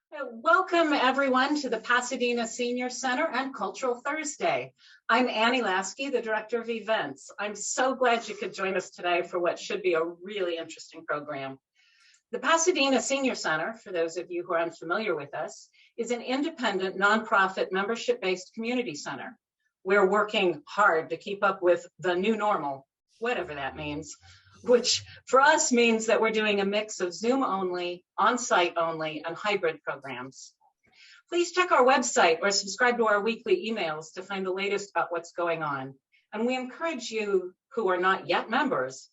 Welcome everyone to the Pasadena Senior Center and Cultural Thursday. I'm Annie Lasky, the Director of Events. I'm so glad you could join us today for what should be a really interesting program. The Pasadena Senior Center, for those of you who are unfamiliar with us, is an independent, nonprofit, membership-based community center. We're working hard to keep up with the new normal, whatever that means, which for us means that we're doing a mix of Zoom only, on-site only, and hybrid programs. Please check our website or subscribe to our weekly emails to find the latest about what's going on. And we encourage you who are not yet members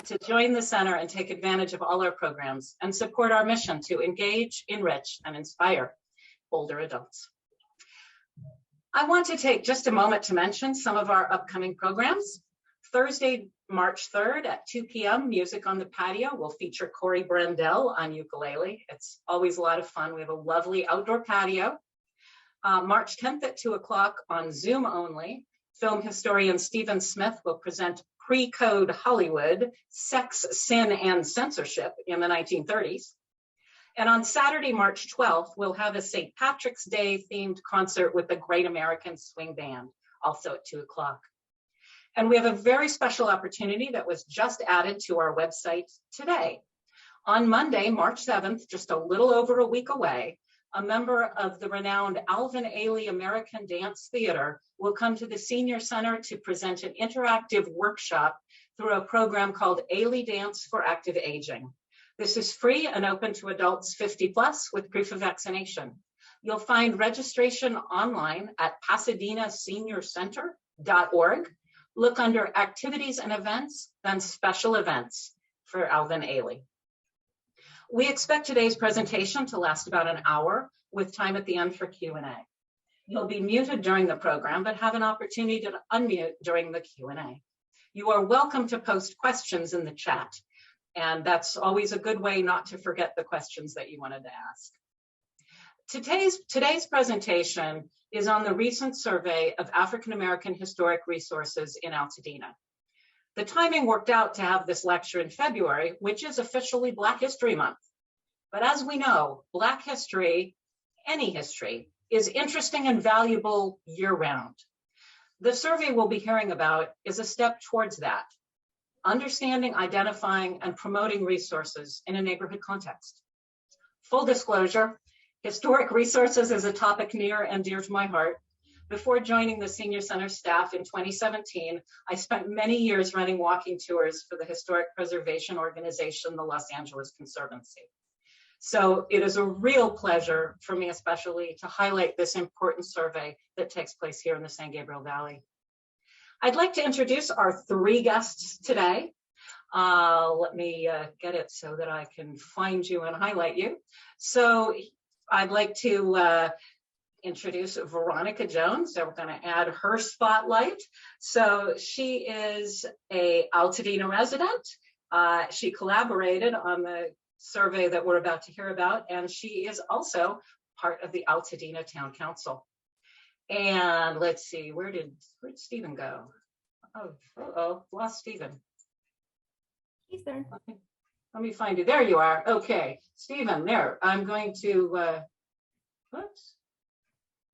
to join the center and take advantage of all our programs and support our mission to engage, enrich, and inspire older adults. I want to take just a moment to mention some of our upcoming programs. Thursday, March 3rd at 2 p.m., Music on the Patio will feature Corey Brendel on ukulele. It's always a lot of fun. We have a lovely outdoor patio. March 10th at 2 o'clock on Zoom only, film historian Stephen Smith will present Pre-Code Hollywood, Sex, Sin, and Censorship in the 1930s. And on Saturday, March 12th, we'll have a St. Patrick's Day themed concert with the Great American Swing Band, also at 2 o'clock. And we have a very special opportunity that was just added to our website today. On Monday, March 7th, just a little over a week away, a member of the renowned Alvin Ailey American Dance Theater will come to the Senior Center to present an interactive workshop through a program called Ailey Dance for Active Aging. This is free and open to adults 50 plus with proof of vaccination. You'll find registration online at pasadenaseniorcenter.org. Look under activities and events, then special events for Alvin Ailey. We expect today's presentation to last about an hour with time at the end for Q&A. You'll be muted during the program, but have an opportunity to unmute during the Q&A. You are welcome to post questions in the chat, and that's always a good way not to forget the questions that you wanted to ask. Today's presentation is on the recent survey of African American historic resources in Altadena. The timing worked out to have this lecture in February, which is officially Black History Month. But as we know, Black history, any history, is interesting and valuable year-round. The survey we'll be hearing about is a step towards that, understanding, identifying, and promoting resources in a neighborhood context. Full disclosure, historic resources is a topic near and dear to my heart. Before joining the Senior Center staff in 2017, I spent many years running walking tours for the historic preservation organization, the Los Angeles Conservancy. So it is a real pleasure for me especially to highlight this important survey that takes place here in the San Gabriel Valley. I'd like to introduce our three guests today. Let me get it so that I can find you and highlight you. So I'd like to introduce Veronica Jones. So we're going to add her spotlight. So she is a Altadena resident. She collaborated on the survey that we're about to hear about, and she is also part of the Altadena Town Council. And let's see, where'd Stephen go? Oh, lost Stephen. He's there. Okay. Let me find you. There you are. Okay, Stephen, there. I'm going to, whoops,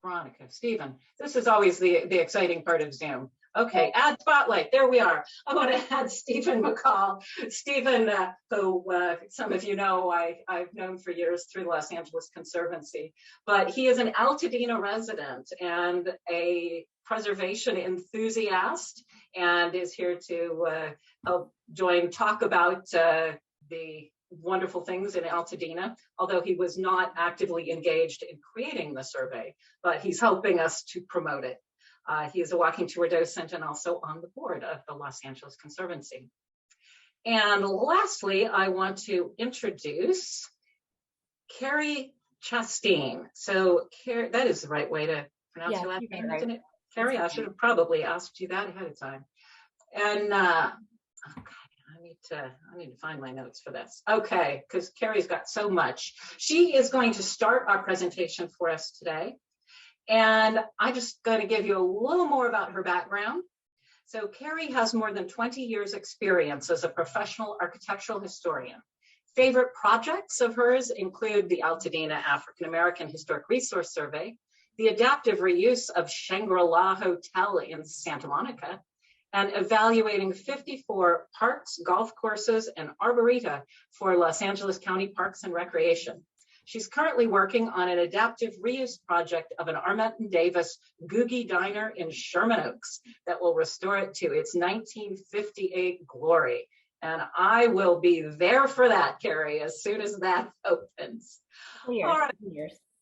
Veronica, Stephen. This is always the exciting part of Zoom. Okay, add spotlight. There we are. I want to add Stephen McCall. Stephen, who some of you know, I've known for years through the Los Angeles Conservancy, but he is an Altadena resident and a preservation enthusiast, and is here to help talk about the wonderful things in Altadena, although he was not actively engaged in creating the survey, but he's helping us to promote it. He is a walking tour docent and also on the board of the Los Angeles Conservancy. And lastly, I want to introduce Carrie Chastain. So that is the right way to pronounce your last name, isn't it? Carrie, I should have probably asked you that ahead of time. And okay, I need to find my notes for this. Okay, because Carrie's got so much. She is going to start our presentation for us today. And I'm just going to give you a little more about her background. So Carrie has more than 20 years experience as a professional architectural historian. Favorite projects of hers include the Altadena African American Historic Resource Survey, the adaptive reuse of Shangri-La Hotel in Santa Monica, and evaluating 54 parks, golf courses, and arboreta for Los Angeles County Parks and Recreation. She's currently working on an adaptive reuse project of an Armett and Davis Googie Diner in Sherman Oaks that will restore it to its 1958 glory. And I will be there for that, Carrie, as soon as that opens. All right.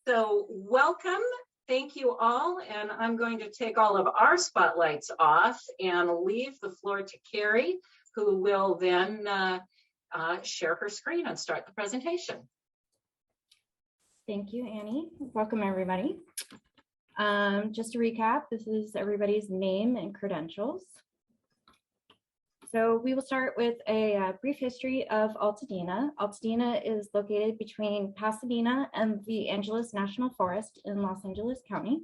So welcome. Thank you all. And I'm going to take all of our spotlights off and leave the floor to Carrie, who will then share her screen and start the presentation. Thank you, Annie. Welcome, everybody. Just to recap, this is everybody's name and credentials. So we will start with a brief history of Altadena. Altadena is located between Pasadena and the Angeles National Forest in Los Angeles County.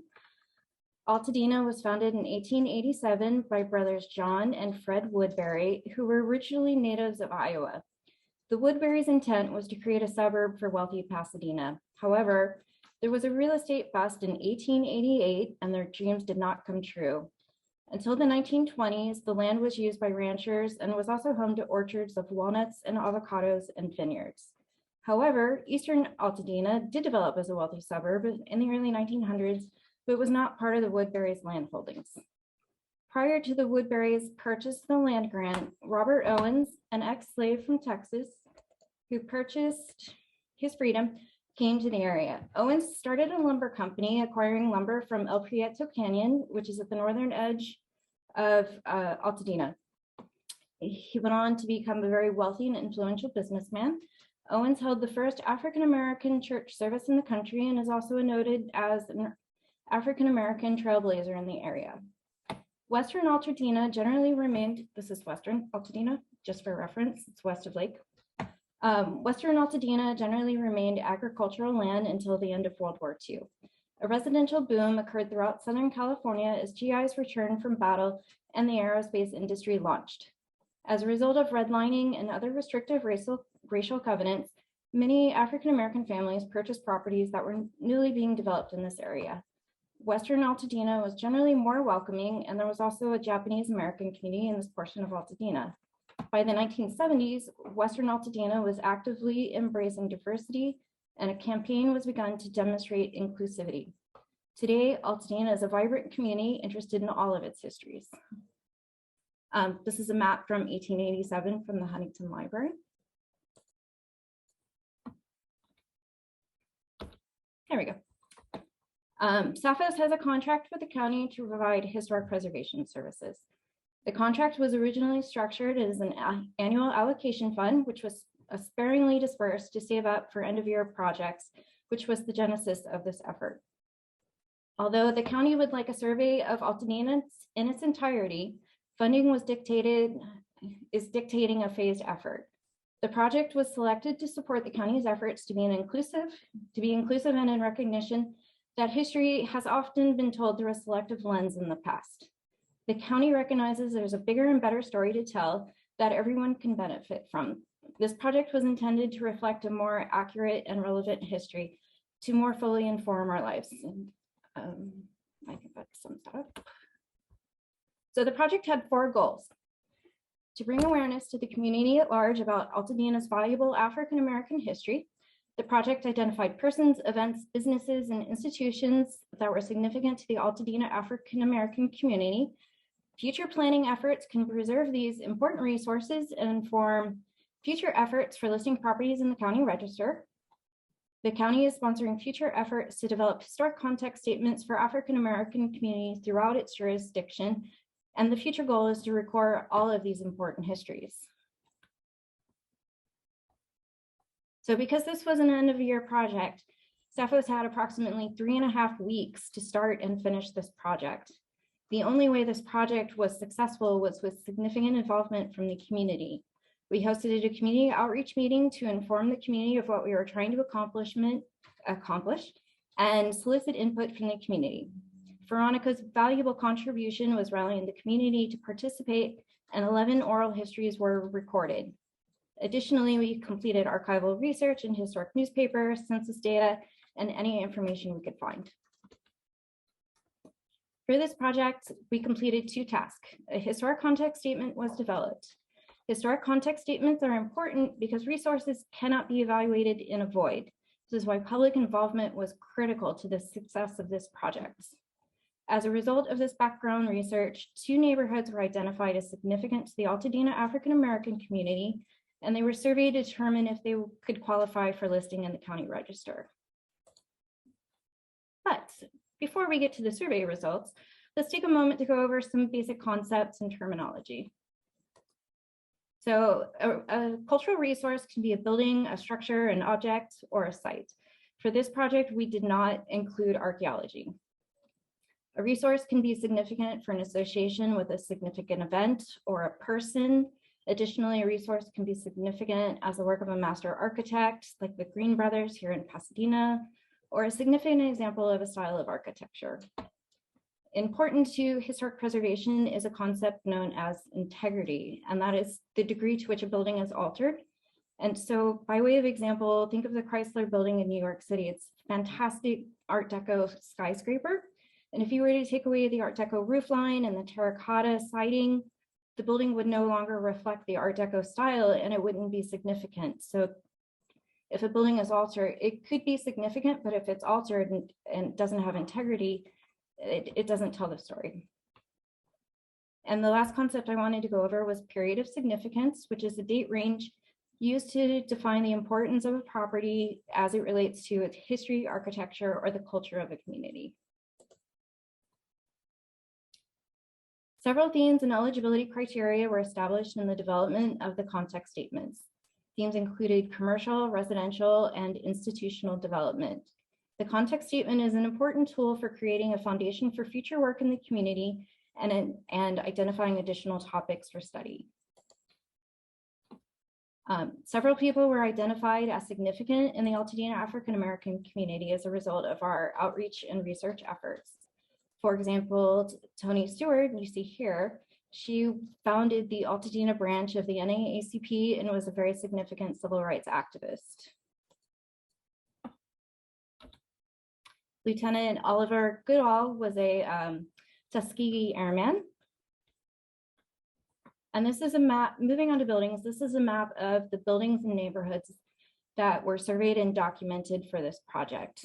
Altadena was founded in 1887 by brothers John and Fred Woodbury, who were originally natives of Iowa. The Woodbury's intent was to create a suburb for wealthy Pasadena. However, there was a real estate bust in 1888 and their dreams did not come true. Until the 1920s, the land was used by ranchers and was also home to orchards of walnuts and avocados and vineyards. However, eastern Altadena did develop as a wealthy suburb in the early 1900s, but was not part of the Woodbury's land holdings. Prior to the Woodbury's purchase of the land grant, Robert Owens, an ex-slave from Texas, who purchased his freedom, came to the area. Owens started a lumber company, acquiring lumber from El Prieto Canyon, which is at the northern edge of Altadena. He went on to become a very wealthy and influential businessman. Owens held the first African-American church service in the country and is also noted as an African-American trailblazer in the area. Western Altadena generally remained, this is Western Altadena, just for reference, it's west of Lake. Western Altadena generally remained agricultural land until the end of World War II. A residential boom occurred throughout Southern California as GIs returned from battle and the aerospace industry launched. As a result of redlining and other restrictive racial covenants, many African-American families purchased properties that were newly being developed in this area. Western Altadena was generally more welcoming, and there was also a Japanese-American community in this portion of Altadena. By the 1970s, Western Altadena was actively embracing diversity, and a campaign was begun to demonstrate inclusivity. Today, Altadena is a vibrant community interested in all of its histories. This is a map from 1887 from the Huntington Library. There we go. Sapphos has a contract with the county to provide historic preservation services. The contract was originally structured as an annual allocation fund, which was sparingly dispersed to save up for end-of-year projects, which was the genesis of this effort. Although the county would like a survey of Altadena in its entirety, funding was dictating a phased effort. The project was selected to support the county's efforts to be inclusive and in recognition that history has often been told through a selective lens in the past. The county recognizes there's a bigger and better story to tell that everyone can benefit from. This project was intended to reflect a more accurate and relevant history to more fully inform our lives. And, I think that sums that up. So the project had 4 goals: to bring awareness to the community at large about Altadena's valuable African-American history. The project identified persons, events, businesses, and institutions that were significant to the Altadena African-American community. Future planning efforts can preserve these important resources and inform future efforts for listing properties in the county register. The county is sponsoring future efforts to develop historic context statements for African-American communities throughout its jurisdiction, and the future goal is to record all of these important histories. So because this was an end-of-year project, Sapphos had approximately 3.5 weeks to start and finish this project. The only way this project was successful was with significant involvement from the community. We hosted a community outreach meeting to inform the community of what we were trying to accomplish and solicit input from the community. Veronica's valuable contribution was rallying the community to participate, and 11 oral histories were recorded. Additionally, we completed archival research in historic newspapers, census data, and any information we could find. For this project, we completed 2 tasks. A historic context statement was developed. Historic context statements are important because resources cannot be evaluated in a void. This is why public involvement was critical to the success of this project. As a result of this background research, 2 neighborhoods were identified as significant to the Altadena African American community, and they were surveyed to determine if they could qualify for listing in the county register. But before we get to the survey results, let's take a moment to go over some basic concepts and terminology. So a cultural resource can be a building, a structure, an object, or a site. For this project, we did not include archaeology. A resource can be significant for an association with a significant event or a person. Additionally, a resource can be significant as the work of a master architect, like the Green Brothers here in Pasadena, or a significant example of a style of architecture. Important to historic preservation is a concept known as integrity, and that is the degree to which a building is altered. And so by way of example, think of the Chrysler Building in New York City. It's a fantastic Art Deco skyscraper. And if you were to take away the Art Deco roofline and the terracotta siding, the building would no longer reflect the Art Deco style and it wouldn't be significant. So if a building is altered, it could be significant, but if it's altered and doesn't have integrity, it doesn't tell the story. And the last concept I wanted to go over was period of significance, which is the date range used to define the importance of a property as it relates to its history, architecture, or the culture of a community. Several themes and eligibility criteria were established in the development of the context statements. Themes included commercial, residential, and institutional development. The context statement is an important tool for creating a foundation for future work in the community and identifying additional topics for study. Several people were identified as significant in the Altadena African American community as a result of our outreach and research efforts. For example, Toni Stewart, you see here, she founded the Altadena branch of the NAACP and was a very significant civil rights activist. Lieutenant Oliver Goodall was a Tuskegee Airman. And this is a map, moving on to buildings, this is a map of the buildings and neighborhoods that were surveyed and documented for this project.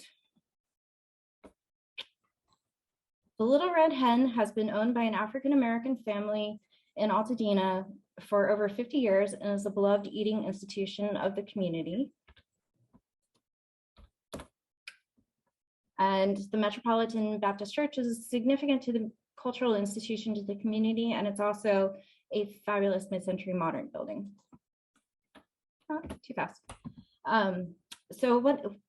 The Little Red Hen has been owned by an African-American family in Altadena for over 50 years and is a beloved eating institution of the community. And the Metropolitan Baptist Church is significant to the cultural institution to the community, and it's also a fabulous mid-century modern building. Too fast. So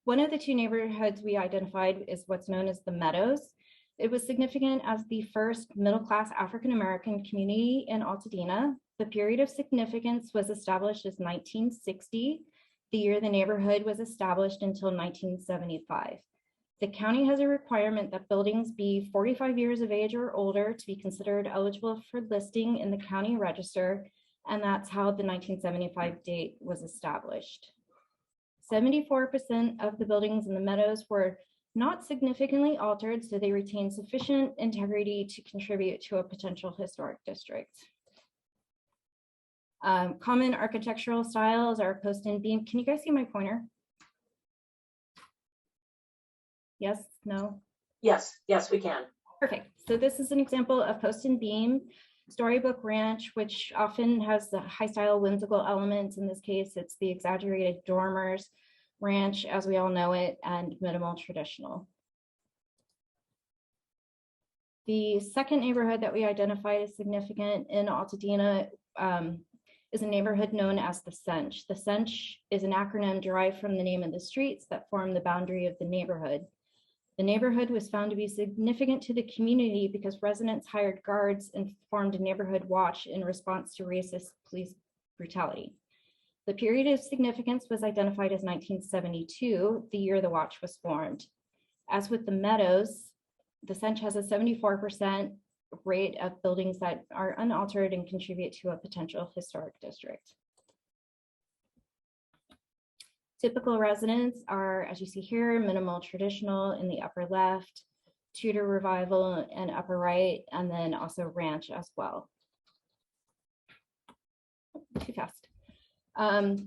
one of the 2 neighborhoods we identified is what's known as the Meadows. It was significant as the first middle-class African-American community in Altadena. The period of significance was established as 1960, the year the neighborhood was established until 1975. The county has a requirement that buildings be 45 years of age or older to be considered eligible for listing in the county register, and that's how the 1975 date was established. 74% of the buildings in the Meadows were not significantly altered, so they retain sufficient integrity to contribute to a potential historic district. Common architectural styles are post and beam. Can you guys see my pointer? Yes, no? Yes, yes, we can. Perfect. So this is an example of post and beam, storybook ranch, which often has the high style whimsical elements. In this case, it's the exaggerated dormers, ranch as we all know it, and minimal traditional. The second neighborhood that we identified as significant in Altadena is a neighborhood known as the Cinch. The Cinch is an acronym derived from the name of the streets that form the boundary of the neighborhood. The neighborhood was found to be significant to the community because residents hired guards and formed a neighborhood watch in response to racist police brutality. The period of significance was identified as 1972, the year the watch was formed. As with the Meadows, the Cinch has a 74% rate of buildings that are unaltered and contribute to a potential historic district. Typical residents are, as you see here, minimal traditional in the upper left, Tudor revival and upper right, and then also ranch as well. Too fast.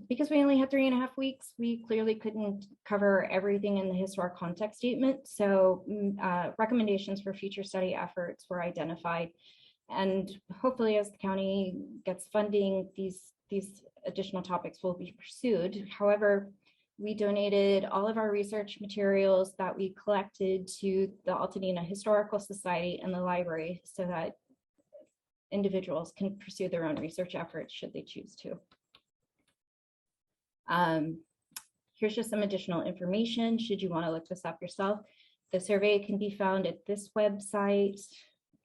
Because we only had 3.5 weeks, we clearly couldn't cover everything in the historic context statement. So recommendations for future study efforts were identified. And hopefully as the county gets funding, these additional topics will be pursued. However, we donated all of our research materials that we collected to the Altadena Historical Society and the library so that individuals can pursue their own research efforts should they choose to. Here's just some additional information should you want to look this up yourself. The survey can be found at this website.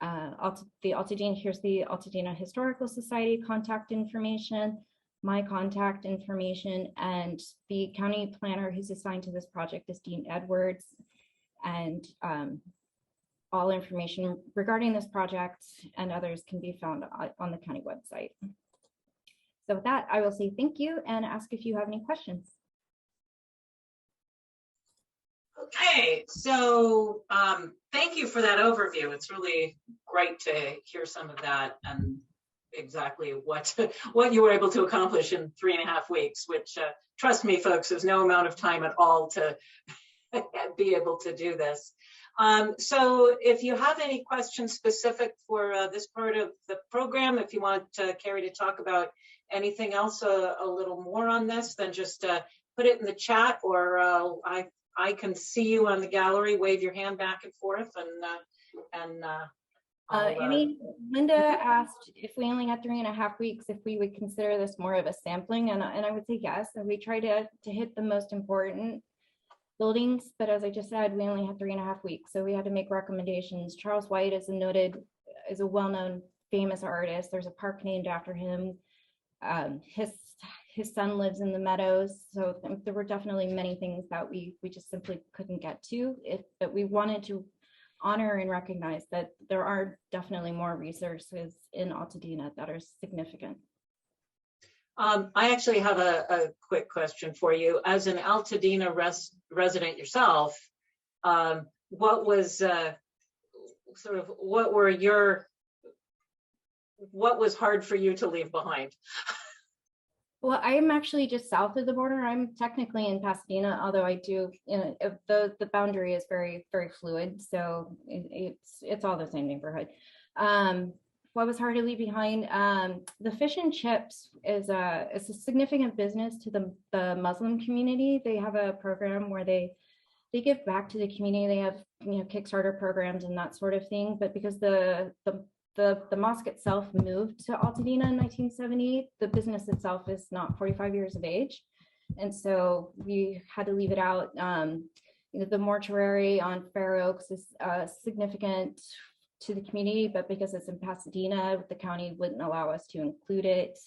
Here's the Altadena Historical Society contact information, my contact information, and the county planner who's assigned to this project is Dean Edwards. And all information regarding this project and others can be found on the county website. So with that, I will say thank you and ask if you have any questions. Okay, so thank you for that overview. It's really great to hear some of that and exactly what you were able to accomplish in 3.5 weeks, which trust me, folks, is no amount of time at all to be able to do this. So if you have any questions specific for this part of the program, if you want Carrie to talk about anything else a little more on this, then just put it in the chat, or I can see you on the gallery, wave your hand back and forth, and Annie, Linda asked if we only had 3.5 weeks, if we would consider this more of a sampling, and I would say yes. And we try to hit the most important buildings, but as I just said, we only had 3.5 weeks, so we had to make recommendations. Charles White is a well-known famous artist. There's a park named after him. His son lives in the Meadows, so there were definitely many things that we just simply couldn't get to. But we wanted to honor and recognize that there are definitely more resources in Altadena that are significant. I actually have a quick question for you. As an Altadena resident yourself, what was what was hard for you to leave behind? Well, I'm actually just south of the border. I'm technically in Pasadena, although I do, the boundary is very, very fluid. So it's all the same neighborhood. What was hard to leave behind? The fish and chips is a significant business to the Muslim community. They have a program where they give back to the community. They have Kickstarter programs and that sort of thing. But because the mosque itself moved to Altadena in 1978, the business itself is not 45 years of age. And so we had to leave it out. The mortuary on Fair Oaks is significant to the community, but because it's in Pasadena, the county wouldn't allow us to include it.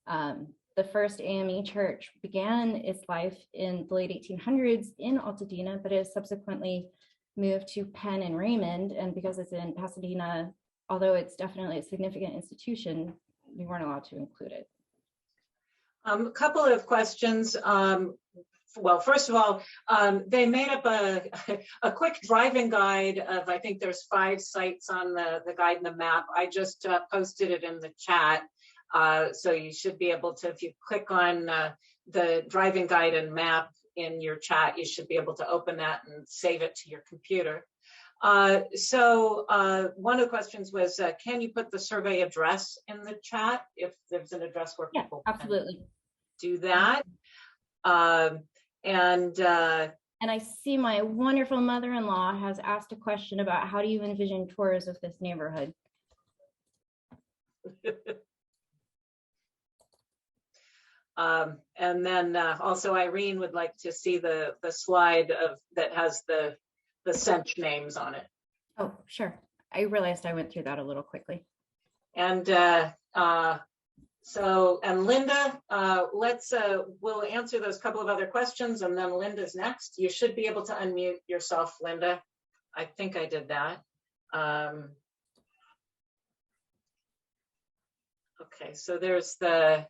The first AME church began its life in the late 1800s in Altadena, but has subsequently moved to Penn and Raymond. And because it's in Pasadena, although it's definitely a significant institution, we weren't allowed to include it. A couple of questions. Well, first of all, they made up a quick driving guide of, I think there's 5 sites on the guide and the map. I just posted it in the chat. So you should be able to, if you click on the driving guide and map in your chat, you should be able to open that and save it to your computer. So one of the questions was, can you put the survey address in the chat if there's an address where people absolutely can do that? And I see my wonderful mother-in-law has asked a question about how do you envision tours of this neighborhood? And then also Irene would like to see the slide that has the Cinch names on it. Oh, sure. I realized I went through that a little quickly. And Linda, we'll answer those couple of other questions, and then Linda's next. You should be able to unmute yourself, Linda. I think I did that. Okay, so there's that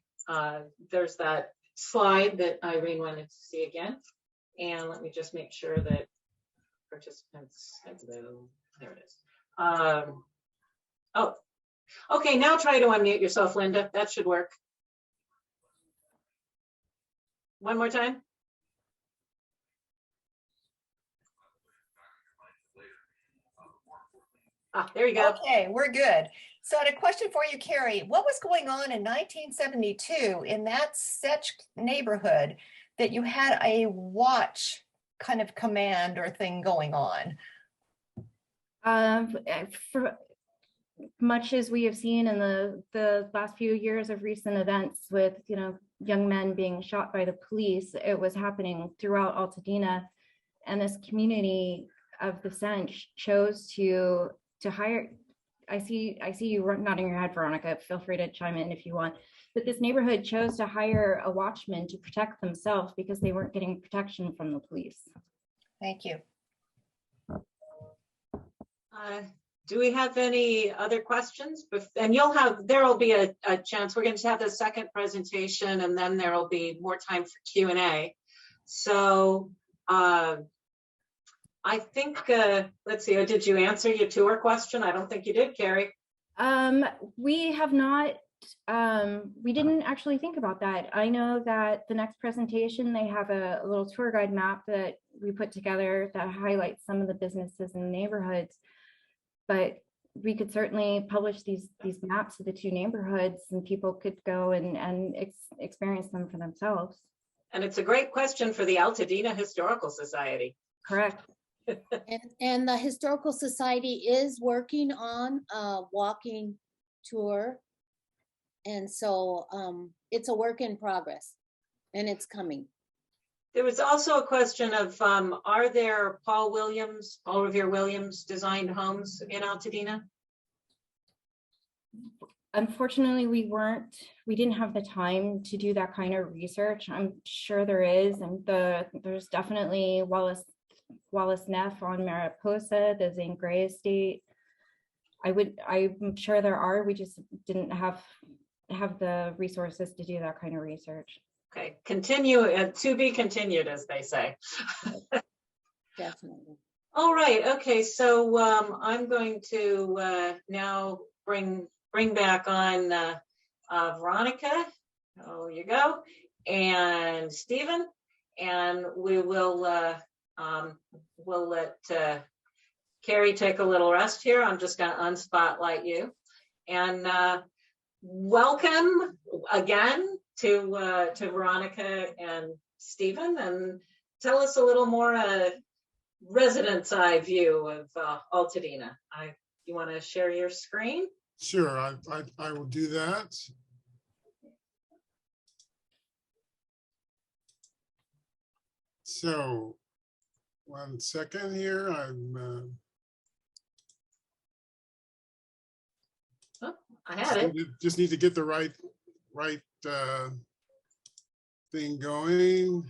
slide that Irene wanted to see again. And let me just make sure that participants, hello, there it is. Oh, okay, now try to unmute yourself, Linda. That should work. One more time. Ah, there you go. Okay, we're good. So I had a question for you, Carrie. What was going on in 1972 in that Cinch neighborhood that you had a watch kind of command or thing going on? For much as we have seen in the last few years of recent events with, young men being shot by the police, it was happening throughout Altadena, and this community of the Cinch chose to hire. I see you nodding your head, Veronica. Feel free to chime in if you want. But this neighborhood chose to hire a watchman to protect themselves because they weren't getting protection from the police. Thank you. Do we have any other questions? And there'll be a chance. We're going to have the second presentation, and then there'll be more time for Q&A. So I think, let's see, did you answer your tour question? I don't think you did, Carrie. We have not, we didn't actually think about that. I know that the next presentation, they have a little tour guide map that we put together that highlights some of the businesses in the neighborhoods, but we could certainly publish these maps of the two neighborhoods, and people could go and experience them for themselves. And it's a great question for the Altadena Historical Society. Correct. And the Historical Society is working on a walking tour. And so it's a work in progress, and it's coming. There was also a question of, are there Paul Revere Williams designed homes in Altadena? Unfortunately, we didn't have the time to do that kind of research. I'm sure there is, and there's definitely Wallace Neff on Mariposa, the Zane Gray estate. I'm sure there are. We just didn't have the resources to do that kind of research. Okay, continue, to be continued, as they say. Definitely. All right, okay, so I'm going to now bring back on Veronica. Oh, you go, and Stephen, and we will we'll let Carrie take a little rest here. I'm just going to unspotlight you, and welcome again to Veronica and Stephen, and tell us a little more resident's eye view of Altadena. You want to share your screen? Sure, I will do that. So, 1 second here. I had it. Just need to get the right thing going.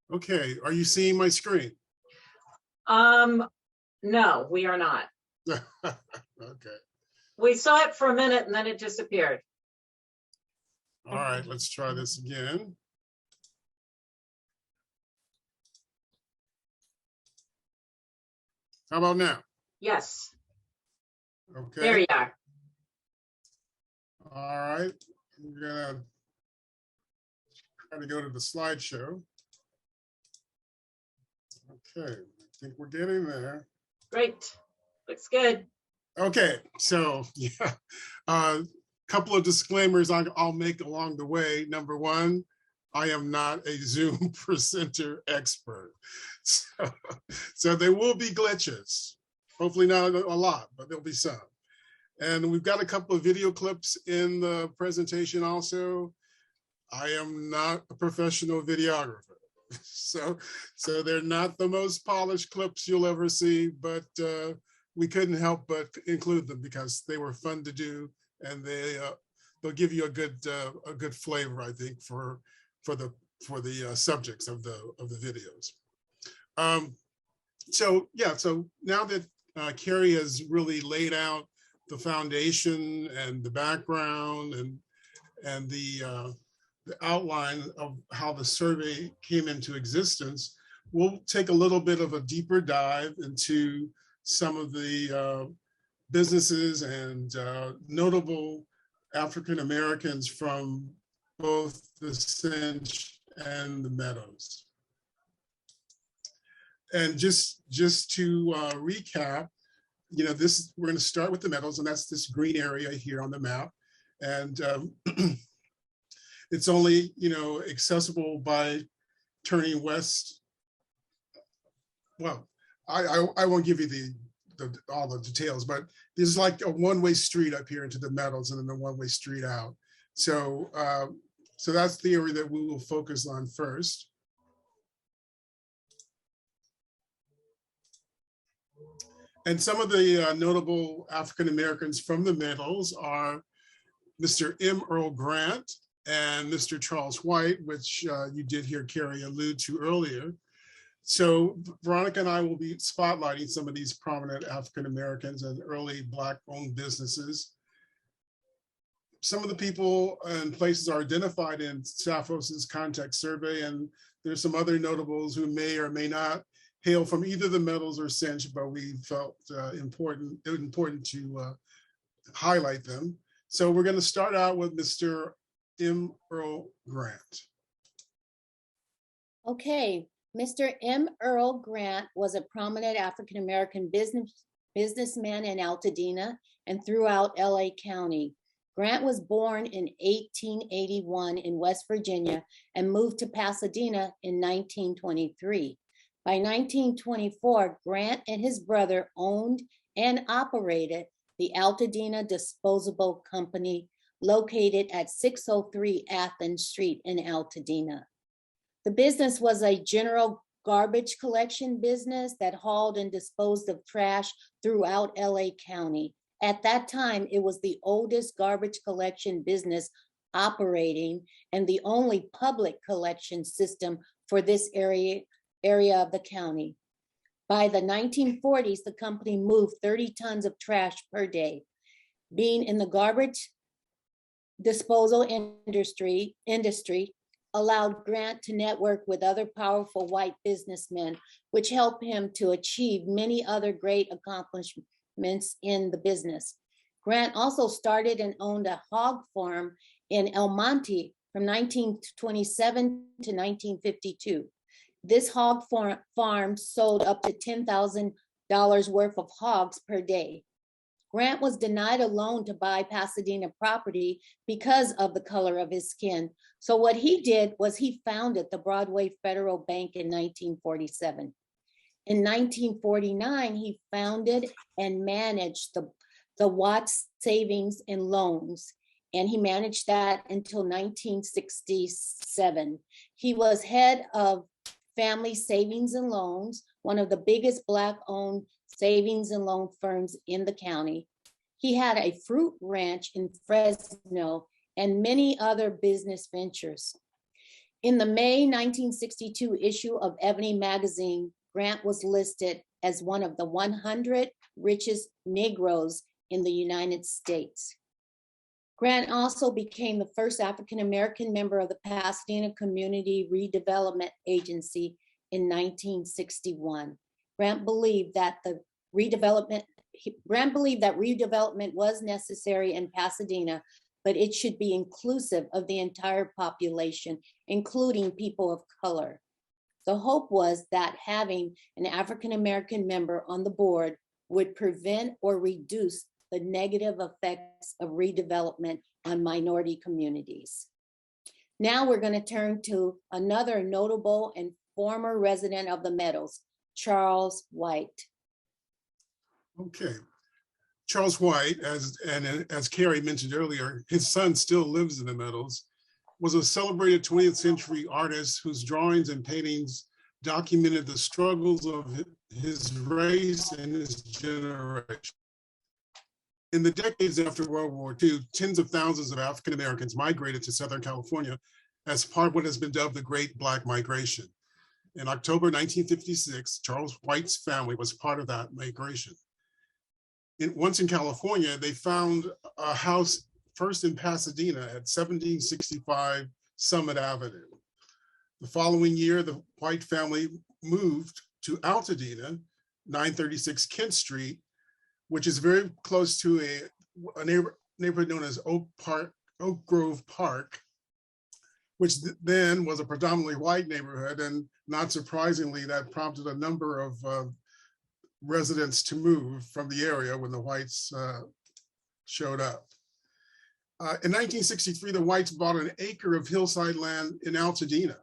Okay, are you seeing my screen? No, we are not. Okay. We saw it for a minute and then it disappeared. All right, let's try this again. How about now? Yes. Okay. There you are. All right, we're gonna try to go to the slideshow. Okay, I think we're getting there. Great, looks good. Okay, so yeah, couple of disclaimers I'll make along the way. Number one, I am not a Zoom presenter expert. So there will be glitches. Hopefully not a lot, but there'll be some. And we've got a couple of video clips in the presentation also. I am not a professional videographer. So they're not the most polished clips you'll ever see, but we couldn't help but include them because they were fun to do, and they'll give you a good flavor, I think, for the subjects of the videos. So now that Carrie has really laid out the foundation and the background and the outline of how the survey came into existence, we'll take a little bit of a deeper dive into some of the businesses and notable African Americans from both the Cinch and the Meadows. And just to recap, we're going to start with the Meadows, and that's this green area here on the map. And it's only, accessible by turning west. Well, I won't give you all the details, but there's like a one-way street up here into the Meadows and then a one-way street out. So, so that's the area that we will focus on first. And some of the notable African Americans from the Meadows are Mr. M. Earl Grant and Mr. Charles White, which you did hear Carrie allude to earlier. So Veronica and I will be spotlighting some of these prominent African Americans and early Black-owned businesses. Some of the people and places are identified in Sapphos's context survey, and there's some other notables who may or may not hail from either the Meadows or Cinch, but we felt important to highlight them. So we're going to start out with Mr. M. Earl Grant. Okay, Mr. M. Earl Grant was a prominent African-American businessman in Altadena and throughout LA County. Grant was born in 1881 in West Virginia and moved to Pasadena in 1923. By 1924, Grant and his brother owned and operated the Altadena Disposable Company, located at 603 Athens Street in Altadena. The business was a general garbage collection business that hauled and disposed of trash throughout LA County. At that time, it was the oldest garbage collection business operating and the only public collection system for this area of the county. By the 1940s, the company moved 30 tons of trash per day. Being in the garbage disposal industry allowed Grant to network with other powerful white businessmen, which helped him to achieve many other great accomplishments in the business. Grant also started and owned a hog farm in El Monte from 1927 to 1952. This hog farm sold up to $10,000 worth of hogs per day. Grant was denied a loan to buy Pasadena property because of the color of his skin. So what he did was he founded the Broadway Federal Bank in 1947. In 1949, he founded and managed the Watts Savings and Loans, and he managed that until 1967. He was head of Family Savings and Loans, one of the biggest Black-owned savings and loan firms in the county. He had a fruit ranch in Fresno and many other business ventures. In the May 1962 issue of Ebony magazine, Grant was listed as one of the 100 richest Negroes in the United States. Grant also became the first African-American member of the Pasadena Community Redevelopment Agency in 1961. Grant believed that redevelopment was necessary in Pasadena, but it should be inclusive of the entire population, including people of color. The hope was that having an African-American member on the board would prevent or reduce the negative effects of redevelopment on minority communities. Now we're going to turn to another notable and former resident of the Meadows, Charles White. Okay. Charles White, as Carrie mentioned earlier, his son still lives in the Meadows, was a celebrated 20th century artist whose drawings and paintings documented the struggles of his race and his generation. In the decades after World War II, tens of thousands of African Americans migrated to Southern California as part of what has been dubbed the Great Black Migration. In October 1956, Charles White's family was part of that migration. Once in California, they found a house first in Pasadena at 1765 Summit Avenue. The following year, the White family moved to Altadena, 936 Kent Street, which is very close to a neighborhood known as Oak Grove Park, which then was a predominantly white neighborhood. And not surprisingly, that prompted a number of residents to move from the area when the whites showed up. In 1963, the Whites bought an acre of hillside land in Altadena,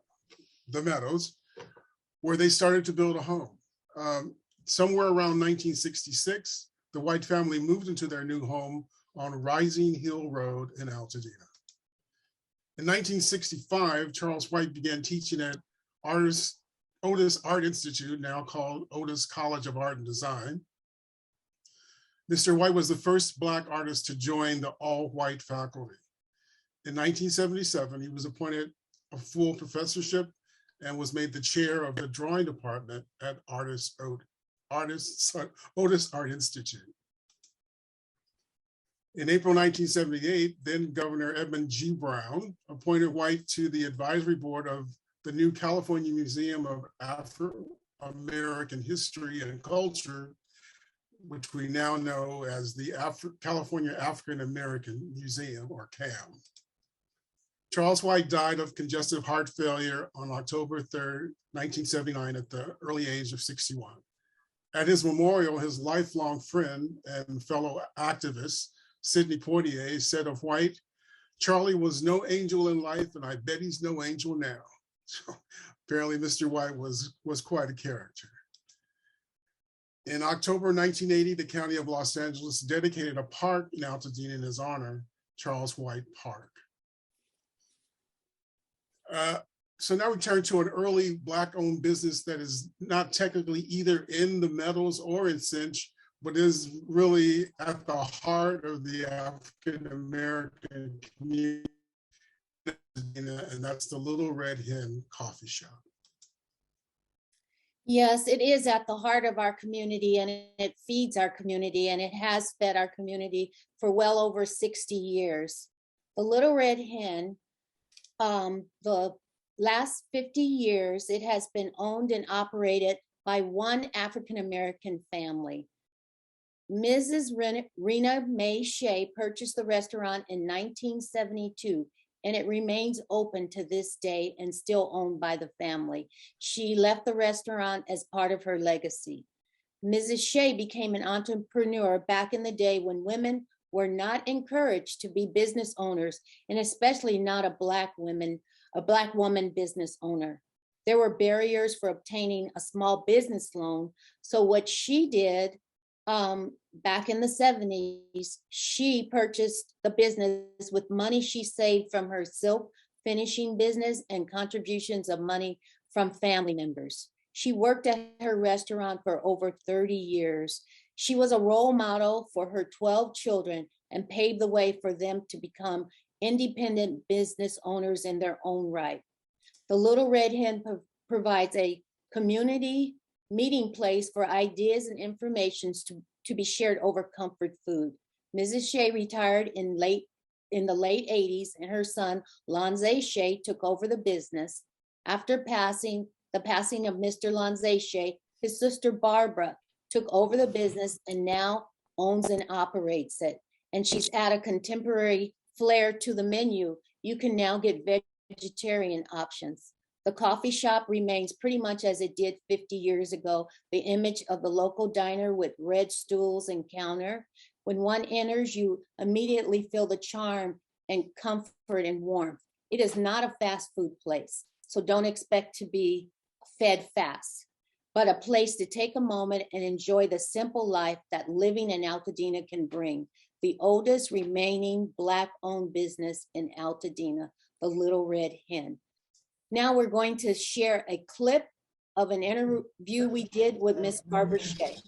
the Meadows, where they started to build a home. Somewhere around 1966, the White family moved into their new home on Rising Hill Road in Altadena. In 1965, Charles White began teaching at Otis Art Institute, now called Otis College of Art and Design. Mr. White was the first Black artist to join the all-white faculty. In 1977, he was appointed a full professorship and was made the chair of the drawing department at Otis Art Institute. In April 1978, then Governor Edmund G. Brown appointed White to the advisory board of the new California Museum of Afro-American History and Culture, which we now know as the California African American Museum, or CAM. Charles White died of congestive heart failure on October 3rd, 1979 at the early age of 61. At his memorial, his lifelong friend and fellow activist, Sidney Poitier, said of White, "Charlie was no angel in life, and I bet he's no angel now." So apparently Mr. White was quite a character. In October 1980, the County of Los Angeles dedicated a park in Altadena in his honor, Charles White Park. So now we turn to an early Black-owned business that is not technically either in the Meadows or in Cinch, but is really at the heart of the African-American community, and that's the Little Red Hen Coffee Shop. Yes, it is at the heart of our community, and it feeds our community, and it has fed our community for well over 60 years. The Little Red Hen, the last 50 years, it has been owned and operated by one African-American family. Mrs. Rena Mae Shea purchased the restaurant in 1972, and it remains open to this day and still owned by the family. She left the restaurant as part of her legacy. Mrs. Shea became an entrepreneur back in the day when women were not encouraged to be business owners, and especially not a Black woman business owner. There were barriers for obtaining a small business loan. So what she did back in the 70s, she purchased the business with money she saved from her silk finishing business and contributions of money from family members. She worked at her restaurant for over 30 years. She was a role model for her 12 children and paved the way for them to become independent business owners in their own right. The Little Red Hen provides a community meeting place for ideas and information to be shared over comfort food. Mrs. Shea retired in the late 80s, and her son, Lonze Shea, took over the business. After the passing of Mr. Lonze Shea, his sister Barbara took over the business and now owns and operates it. And she's added a contemporary flair to the menu. You can now get vegetarian options. The coffee shop remains pretty much as it did 50 years ago, the image of the local diner with red stools and counter. When one enters, you immediately feel the charm and comfort and warmth. It is not a fast food place, so don't expect to be fed fast, but a place to take a moment and enjoy the simple life that living in Altadena can bring. The oldest remaining Black-owned business in Altadena, the Little Red Hen. Now we're going to share a clip of an interview we did with Miss Barbara Shea.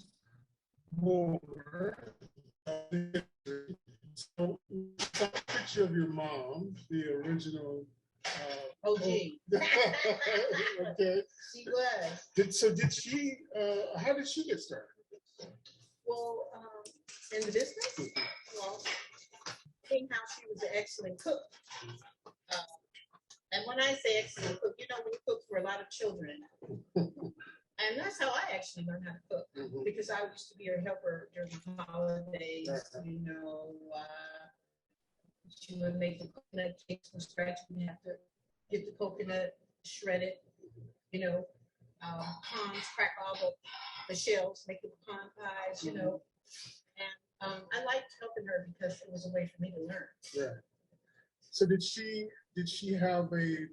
So, a picture of your mom, the original Oh, gee. Okay. She was. Did she, how did she get started? Well, in the business, well, seeing how she was an excellent cook. And when I say excellent cook, you know, we cook for a lot of children. And that's how I actually learned how to cook, because I used to be her helper during the holidays. You know, she would make the coconut cakes from scratch. We have to get the coconut, shred it, you know, pecans, crack all the shells, make the pecan pies, you know. And I liked helping her because it was a way for me to learn. Yeah. So did she have a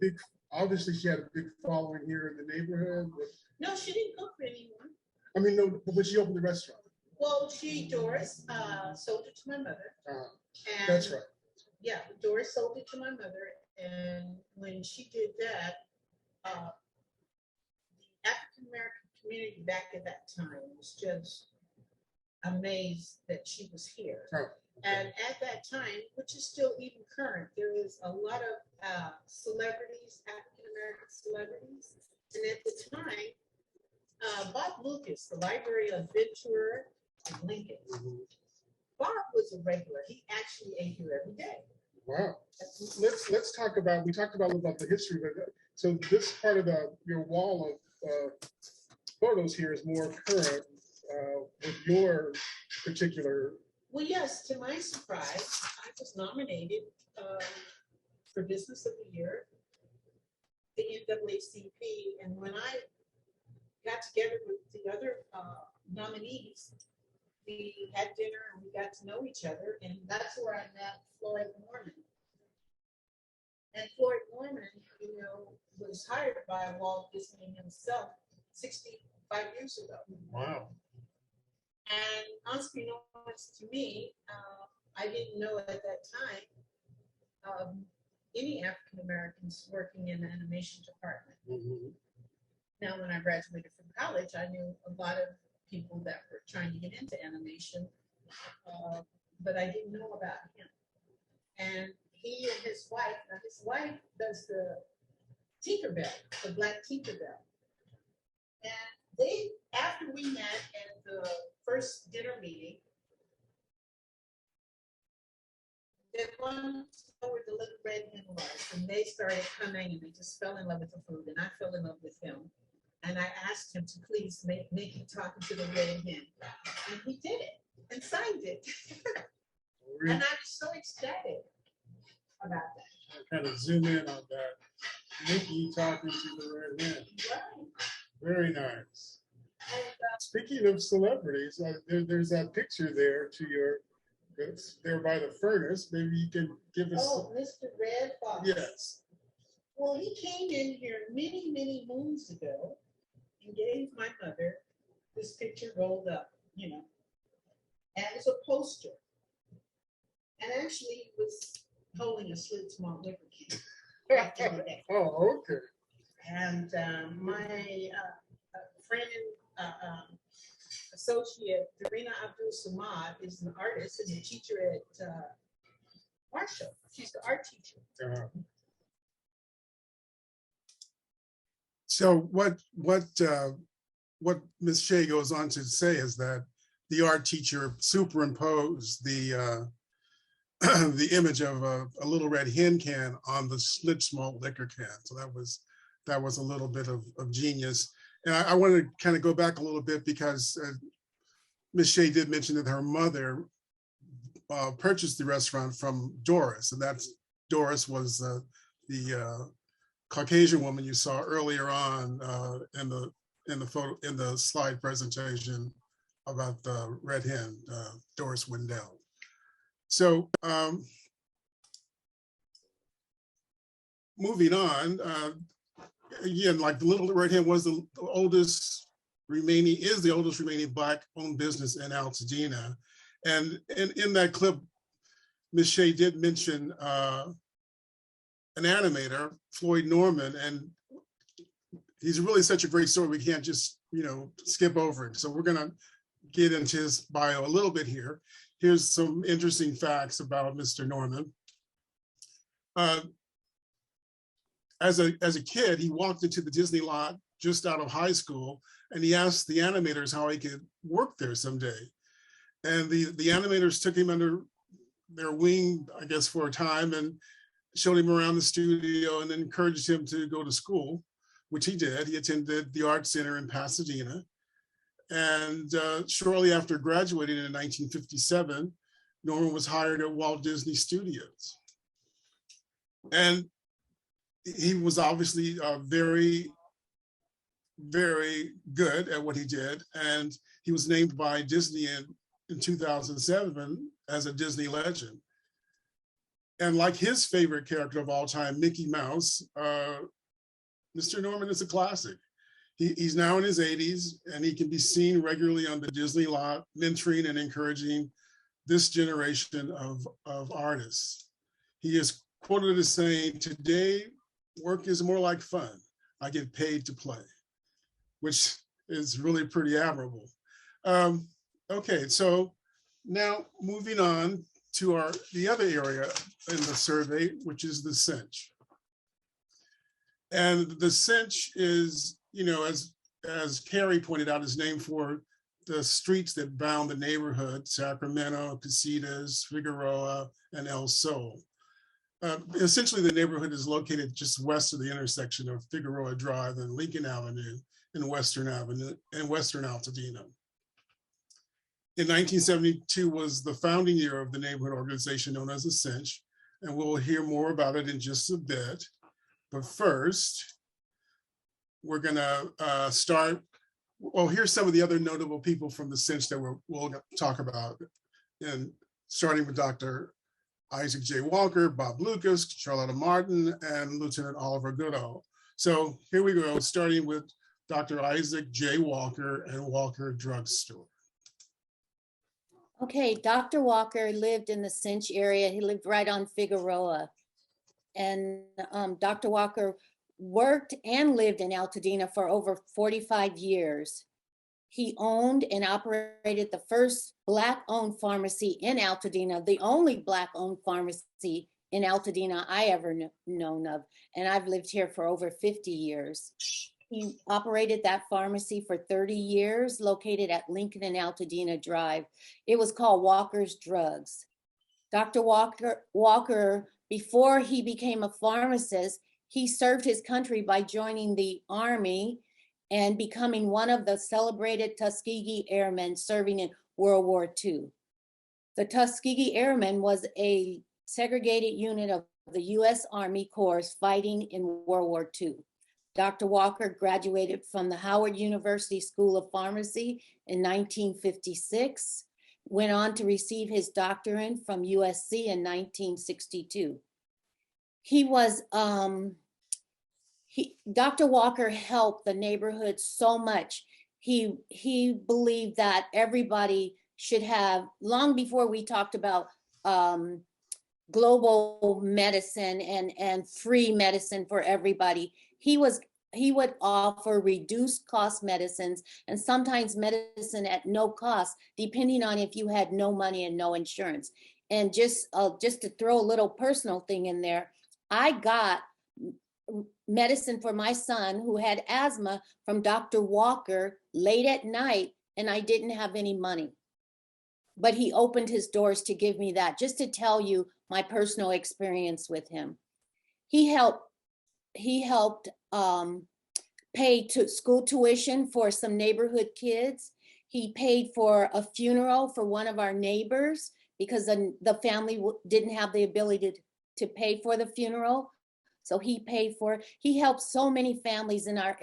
big, obviously she had a big following here in the neighborhood? No, she didn't cook for anyone. I mean, no, but when she opened the restaurant. Well, Doris sold it to my mother. And That's right. Yeah, Doris sold it to my mother. And when she did that, the African-American community back at that time was just amazed that she was here. Oh. And at that time, which is still even current, there is a lot of celebrities, African-American celebrities. And at the time, Bob Lucas, the library of Ventura and Lincoln, Bob was a regular. He actually ate here every day. Wow. Let's talk about, we talked about a little about the history, but so this part of your wall of photos here is more current with your particular. Well, yes, to my surprise, I was nominated for Business of the Year, the NAACP, and when I got together with the other nominees, we had dinner and we got to know each other, and that's where I met Floyd Norman. And Floyd Norman, you know, was hired by Walt Disney himself 65 years ago. Wow. And unbeknownst to me, I didn't know at that time any African Americans working in the animation department. Now, when I graduated from college, I knew a lot of people that were trying to get into animation, but I didn't know about him. And he and his wife does the Tinkerbell, the Black Tinkerbell. And they, after we met at the first dinner meeting, they wanted to know where the little red hen was, and they started coming and they just fell in love with the food, and I fell in love with him. And I asked him to please make him talking to the red hen. And he did it and signed it. And I was so ecstatic about that. I kind of zoom in on that. Mickey talking to the red hen. Right. Very nice. And, speaking of celebrities, there's that picture there to your, there by the furnace. Maybe you can give us. oh, Mr. Red Fox. Yes. Well, he came in here many, many moons ago and gave my mother this picture rolled up, you know, and it was a poster. And actually, he was holding a slit small liquor can back in the day. Oh, okay. And my friend, associate, Darina Abdul Samad, is an artist and a teacher at Marshall. She's the art teacher. So what Ms. Shea goes on to say is that the art teacher superimposed the the image of a little red hen can on the Schlitz malt liquor can. So that was a little bit of genius. And I wanted to kind of go back a little bit because Ms. Shea did mention that her mother purchased the restaurant from Doris, and that's Doris was the Caucasian woman you saw earlier on in the slide presentation about the red hen, Doris Wendell. So moving on, again, like the Little Red Hen was the oldest remaining Black-owned business in Altadena. And in that clip, Ms. Shea did mention an animator, Floyd Norman, and he's really such a great story. We can't just, skip over it. So we're gonna get into his bio a little bit here. Here's some interesting facts about Mr. Norman. Uh, as a kid, he walked into the Disney lot just out of high school, and he asked the animators how he could work there someday. And the animators took him under their wing, I guess, for a time, and showed him around the studio and encouraged him to go to school, which he did. He attended the Art Center in Pasadena. And shortly after graduating in 1957, Norman was hired at Walt Disney Studios. And he was obviously very, very good at what he did. And he was named by Disney in 2007 as a Disney legend. And like his favorite character of all time, Mickey Mouse, Mr. Norman is a classic. He's now in his 80s, and he can be seen regularly on the Disney lot, mentoring and encouraging this generation of artists. He is quoted as saying, "Today, work is more like fun. I get paid to play," which is really pretty admirable. Okay, so now moving on to the other area in the survey, which is the Cinch. And the Cinch is, as Carrie pointed out, is named for the streets that bound the neighborhood: Sacramento, Casitas, Figueroa, and El Sol. Essentially, the neighborhood is located just west of the intersection of Figueroa Drive and Lincoln Avenue and Western Altadena. In 1972 was the founding year of the neighborhood organization known as the Cinch, and we'll hear more about it in just a bit. But first, we're gonna start. Well, here's some of the other notable people from the Cinch that we'll talk about, and starting with Dr. Isaac J. Walker, Bob Lucas, Charlotta Martin, and Lieutenant Oliver Goodall. So here we go, starting with Dr. Isaac J. Walker and Walker Drug Store. Okay, Dr. Walker lived in the Cinch area. He lived right on Figueroa. And Dr. Walker worked and lived in Altadena for over 45 years. He owned and operated the first Black-owned pharmacy in Altadena, the only Black-owned pharmacy in Altadena I ever known of. And I've lived here for over 50 years. He operated that pharmacy for 30 years, located at Lincoln and Altadena Drive. It was called Walker's Drugs. Dr. Walker, before he became a pharmacist, he served his country by joining the Army and becoming one of the celebrated Tuskegee Airmen serving in World War II. The Tuskegee Airmen was a segregated unit of the U.S. Army Corps fighting in World War II. Dr. Walker graduated from the Howard University School of Pharmacy in 1956, went on to receive his doctorate from USC in 1962. Dr. Walker helped the neighborhood so much. He believed that everybody should have, long before we talked about global medicine and free medicine for everybody, he would offer reduced cost medicines and sometimes medicine at no cost, depending on if you had no money and no insurance. And just to throw a little personal thing in there, I got medicine for my son who had asthma from Dr. Walker late at night, and I didn't have any money. But he opened his doors to give me that, just to tell you my personal experience with him. He helped pay school tuition for some neighborhood kids. He paid for a funeral for one of our neighbors because the family didn't have the ability to pay for the funeral. So he paid for it. He helped so many families in our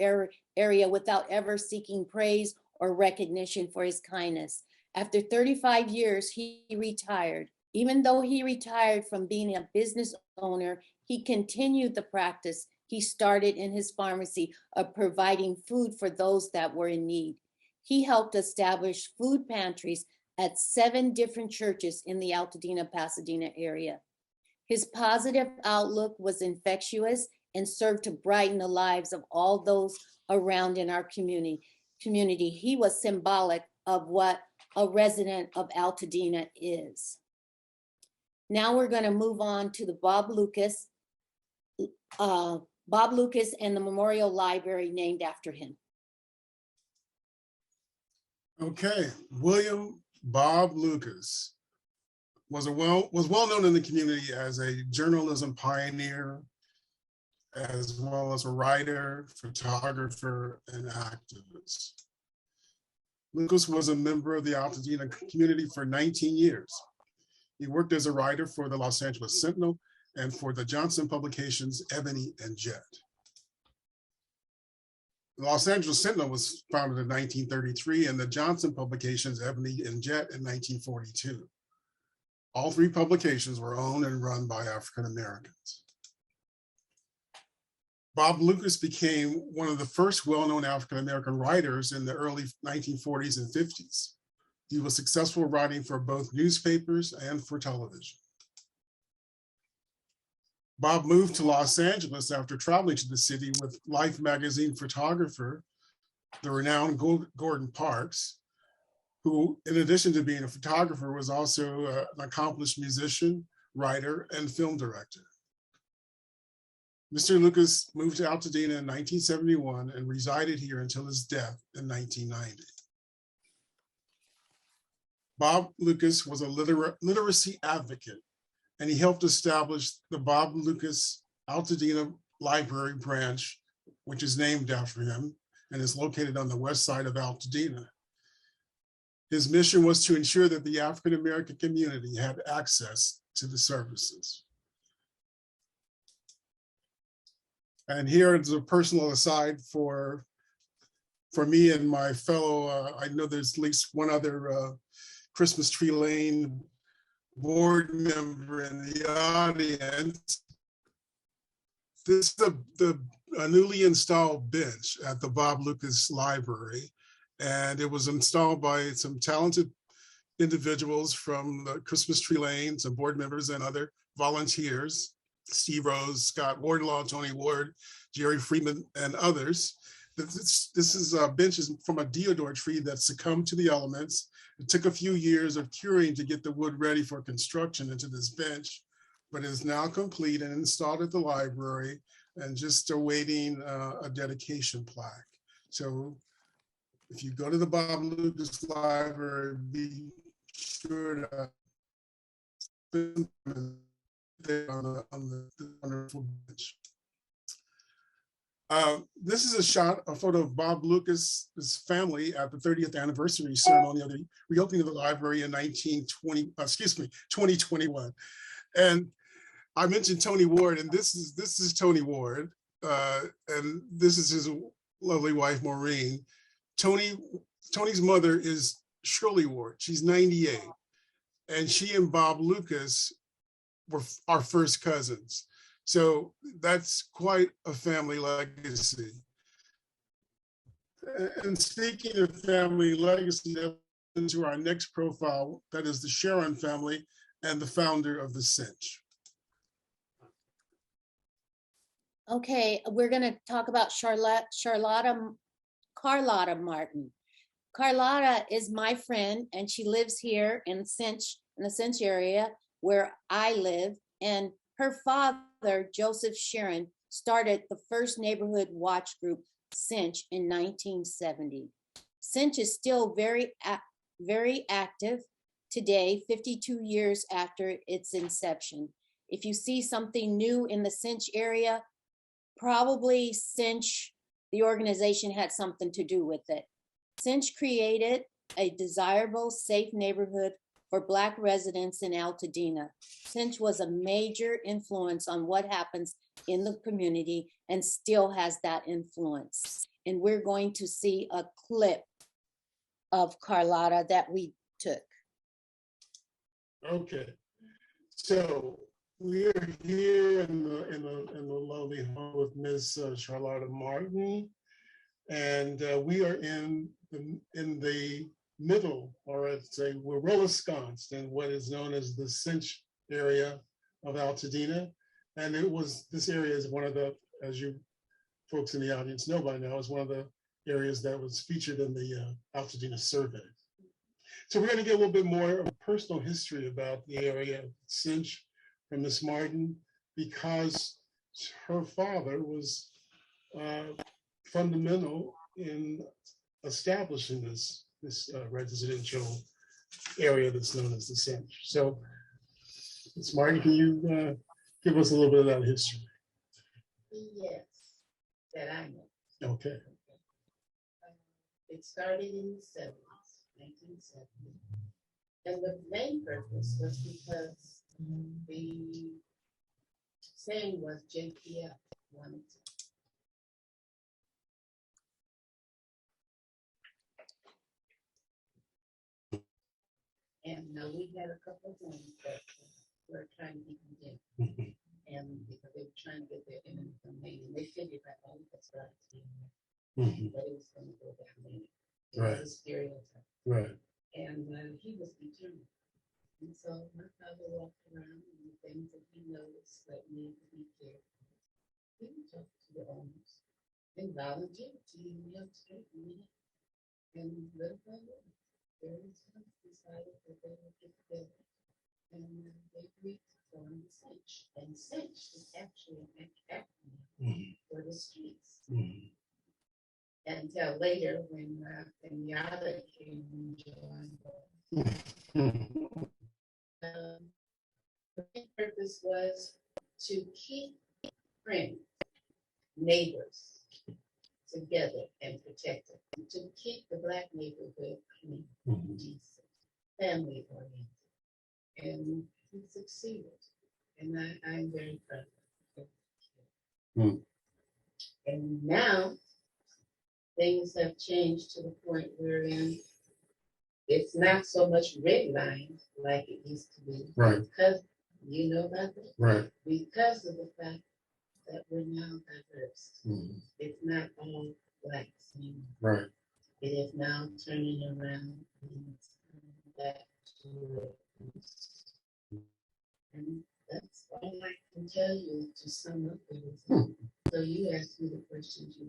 area without ever seeking praise or recognition for his kindness. After 35 years, he retired. Even though he retired from being a business owner, he continued the practice he started in his pharmacy of providing food for those that were in need. He helped establish food pantries at 7 different churches in the Altadena, Pasadena area. His positive outlook was infectious and served to brighten the lives of all those around in our community. He was symbolic of what a resident of Altadena is. Now we're going to move on to the Bob Lucas Bob Lucas and the Memorial Library named after him. Okay, William Bob Lucas was well known in the community as a journalism pioneer, as well as a writer, photographer, and activist. Lucas was a member of the Altadena community for 19 years. He worked as a writer for the Los Angeles Sentinel and for the Johnson publications Ebony and Jet. The Los Angeles Sentinel was founded in 1933 and the Johnson publications Ebony and Jet in 1942. All three publications were owned and run by African Americans. Bob Lucas became one of the first well-known African American writers in the early 1940s and 50s. He was successful writing for both newspapers and for television. Bob moved to Los Angeles after traveling to the city with Life magazine photographer, the renowned Gordon Parks, who, in addition to being a photographer, was also an accomplished musician, writer, and film director. Mr. Lucas moved to Altadena in 1971 and resided here until his death in 1990. Bob Lucas was a literacy advocate, and he helped establish the Bob Lucas Altadena Library branch, which is named after him and is located on the west side of Altadena. His mission was to ensure that the African American community had access to the services. And here is a personal aside for me and my fellow, I know there's at least one other Christmas Tree Lane board member in the audience. This is a newly installed bench at the Bob Lucas Library, and it was installed by some talented individuals from the Christmas Tree Lane, some board members and other volunteers, Steve Rose, Scott Wardlaw, Tony Ward, Jerry Freeman, and others. This is benches from a deodar tree that succumbed to the elements. It took a few years of curing to get the wood ready for construction into this bench, but it is now complete and installed at the library and just awaiting a dedication plaque. So if you go to the Bob Lucas Library, be sure to spend there on the wonderful bench. This is a photo of Bob Lucas's family at the 30th anniversary ceremony of the reopening of the library in 2021. And I mentioned Tony Ward, and this is Tony Ward, and this is his lovely wife, Maureen. Tony's mother is Shirley Ward. She's 98, and she and Bob Lucas were our first cousins. So that's quite a family legacy. And speaking of family legacy, into our next profile, that is the Sharon family and the founder of the Cinch. Okay, we're gonna talk about Carlotta Martin. Carlotta is my friend, and she lives here in the Cinch area where I live, and her father, Joseph Sharon, started the first neighborhood watch group, Cinch, in 1970. Cinch is still very active today, 52 years after its inception. If you see something new in the Cinch area, probably Cinch, the organization, had something to do with it. Cinch created a desirable, safe neighborhood for Black residents in Altadena. Cinch was a major influence on what happens in the community and still has that influence. And we're going to see a clip of Carlotta that we took. Okay, so we are here in the lovely home with Ms. Charlotta Martin, and we are in the middle, or I'd say we're well ensconced in what is known as the Cinch area of Altadena. And this area is one of the, as you folks in the audience know by now, is one of the areas that was featured in the Altadena survey. So we're going to get a little bit more of a personal history about the area of Cinch from Ms. Martin, because her father was fundamental in establishing this residential area that's known as the Cinch. So, Ms. Martin, can you give us a little bit of that history? Yes, that I know. Okay. It started in the 70s, 1970. And the main purpose was because the saying was JPF wanted to. And we had a couple of things that were trying to be condemned. And because they were trying to get their eminent domain, and they figured that only that's right. But it was going to go down there. It Right. was a stereotype. Right. And he was determined. And so my father walked around and the things that he noticed that needed to be cared for. He would talk to the owners and volunteer to help straighten it. And little by little, various ones decided that they would get together. And they agreed to form the Cinch. And Cinch is actually an acronym for the streets. Until later when Kenyatta came and joined us. The main purpose was to keep friends, neighbors together and protected, to keep the Black neighborhood clean, decent, family oriented. And he succeeded. And I'm very proud of him. And now things have changed to the point wherein it's not so much red line like it used to be. Right. Because you know about that. Right. Because of the fact that we're now diverse. It's not all Blacks anymore. Right. It is now turning around and back to it. And that's all I can tell you to sum up everything. So you asked me the questions you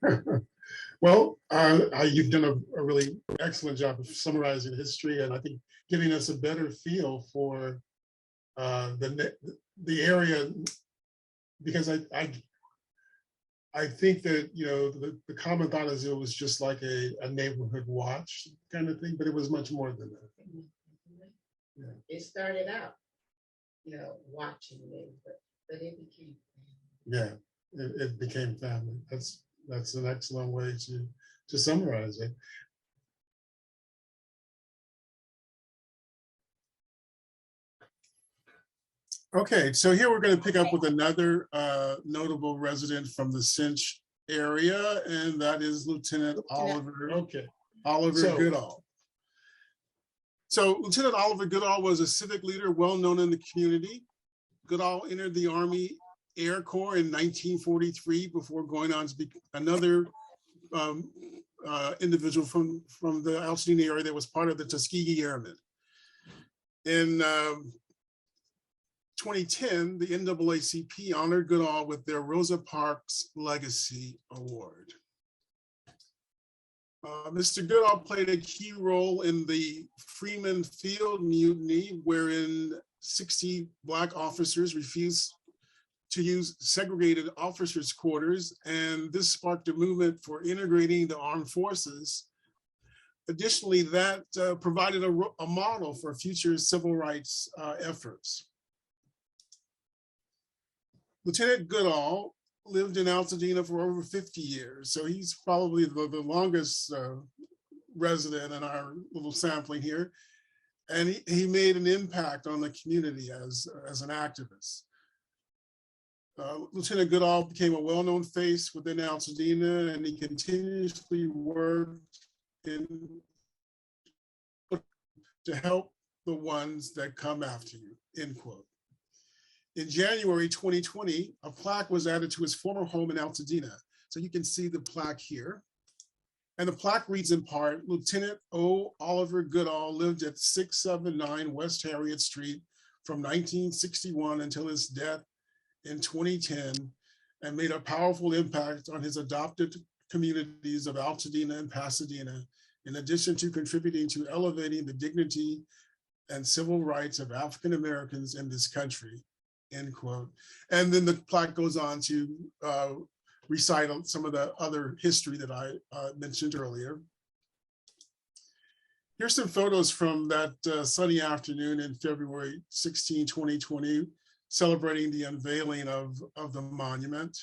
want. Well, you've done a really excellent job of summarizing history, and I think giving us a better feel for the area, because I think that, you know, the common thought is it was just like a neighborhood watch kind of thing, but it was much more than that. Yeah. It started out, you know, watching me, but it became family. Yeah, it became family. That's an excellent way to summarize it. Okay, so here we're going to pick up with another notable resident from the Cinch area, and that is Lieutenant Oliver. Okay, Oliver Goodall. So Lieutenant Oliver Goodall was a civic leader well known in the community. Goodall entered the Army Air Corps in 1943 before going on to be another individual from the Altadena area that was part of the Tuskegee Airmen. In 2010, the NAACP honored Goodall with their Rosa Parks Legacy Award. Mr. Goodall played a key role in the Freeman Field Mutiny, wherein 60 Black officers refused to use segregated officers' quarters, and this sparked a movement for integrating the armed forces. Additionally, that provided a model for future civil rights efforts. Lieutenant Goodall lived in Altadena for over 50 years, so he's probably the longest resident in our little sampling here. And he made an impact on the community as an activist. Lieutenant Goodall became a well-known face within Altadena, and he continuously worked to help the ones that come after you, end quote. In January 2020, a plaque was added to his former home in Altadena. So you can see the plaque here. And the plaque reads in part, Lieutenant O. Oliver Goodall lived at 679 West Harriet Street from 1961 until his death in 2010, and made a powerful impact on his adopted communities of Altadena and Pasadena, in addition to contributing to elevating the dignity and civil rights of African Americans in this country, end quote. And then the plaque goes on to recite some of the other history that I mentioned earlier. Here's some photos from that sunny afternoon in February 16, 2020, celebrating the unveiling of the monument.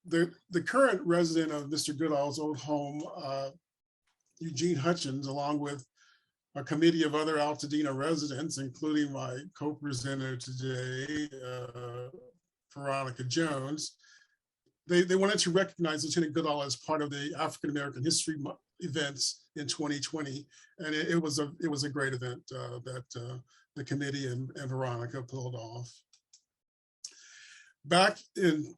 The current resident of Mr. Goodall's old home, Eugene Hutchins, along with a committee of other Altadena residents, including my co-presenter today, Veronica Jones, they wanted to recognize Lieutenant Goodall as part of the African American History events in 2020, and it was a great event that the committee and Veronica pulled off. Back in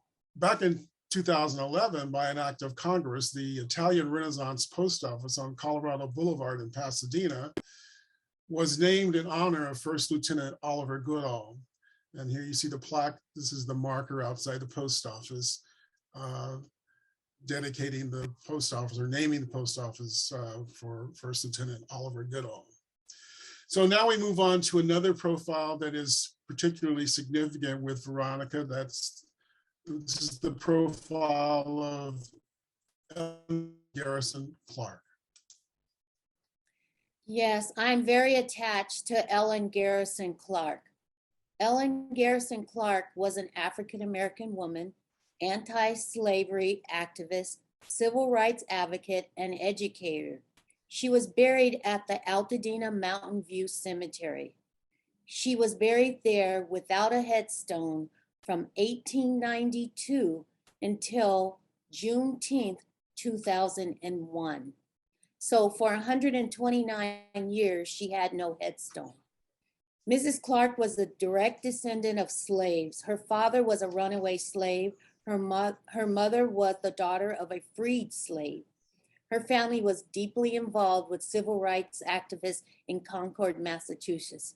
2011, by an act of Congress, the Italian Renaissance Post Office on Colorado Boulevard in Pasadena was named in honor of First Lieutenant Oliver Goodall. And here you see the plaque. This is the marker outside the post office, dedicating the post office or naming the post office for First Lieutenant Oliver Goodall. So now we move on to another profile that is particularly significant with Veronica. This is the profile of Ellen Garrison Clark. Yes, I'm very attached to Ellen Garrison Clark. Ellen Garrison Clark was an African-American woman, anti-slavery activist, civil rights advocate, and educator. She was buried at the Altadena Mountain View Cemetery. She was buried there without a headstone from 1892 until Juneteenth, 2001. So for 129 years, she had no headstone. Mrs. Clark was a direct descendant of slaves. Her father was a runaway slave. Her mother was the daughter of a freed slave. Her family was deeply involved with civil rights activists in Concord, Massachusetts.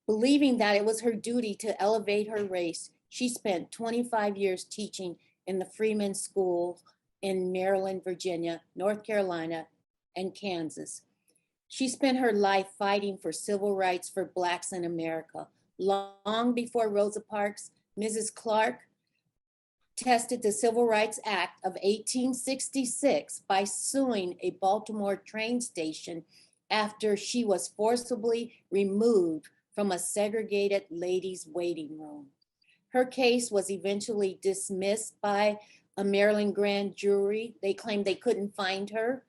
Believing that it was her duty to elevate her race, she spent 25 years teaching in the Freeman School in Maryland, Virginia, North Carolina, and Kansas. She spent her life fighting for civil rights for Blacks in America. Long before Rosa Parks, Mrs. Clark tested the Civil Rights Act of 1866 by suing a Baltimore train station after she was forcibly removed from a segregated ladies' waiting room. Her case was eventually dismissed by a Maryland grand jury. They claimed they couldn't find her.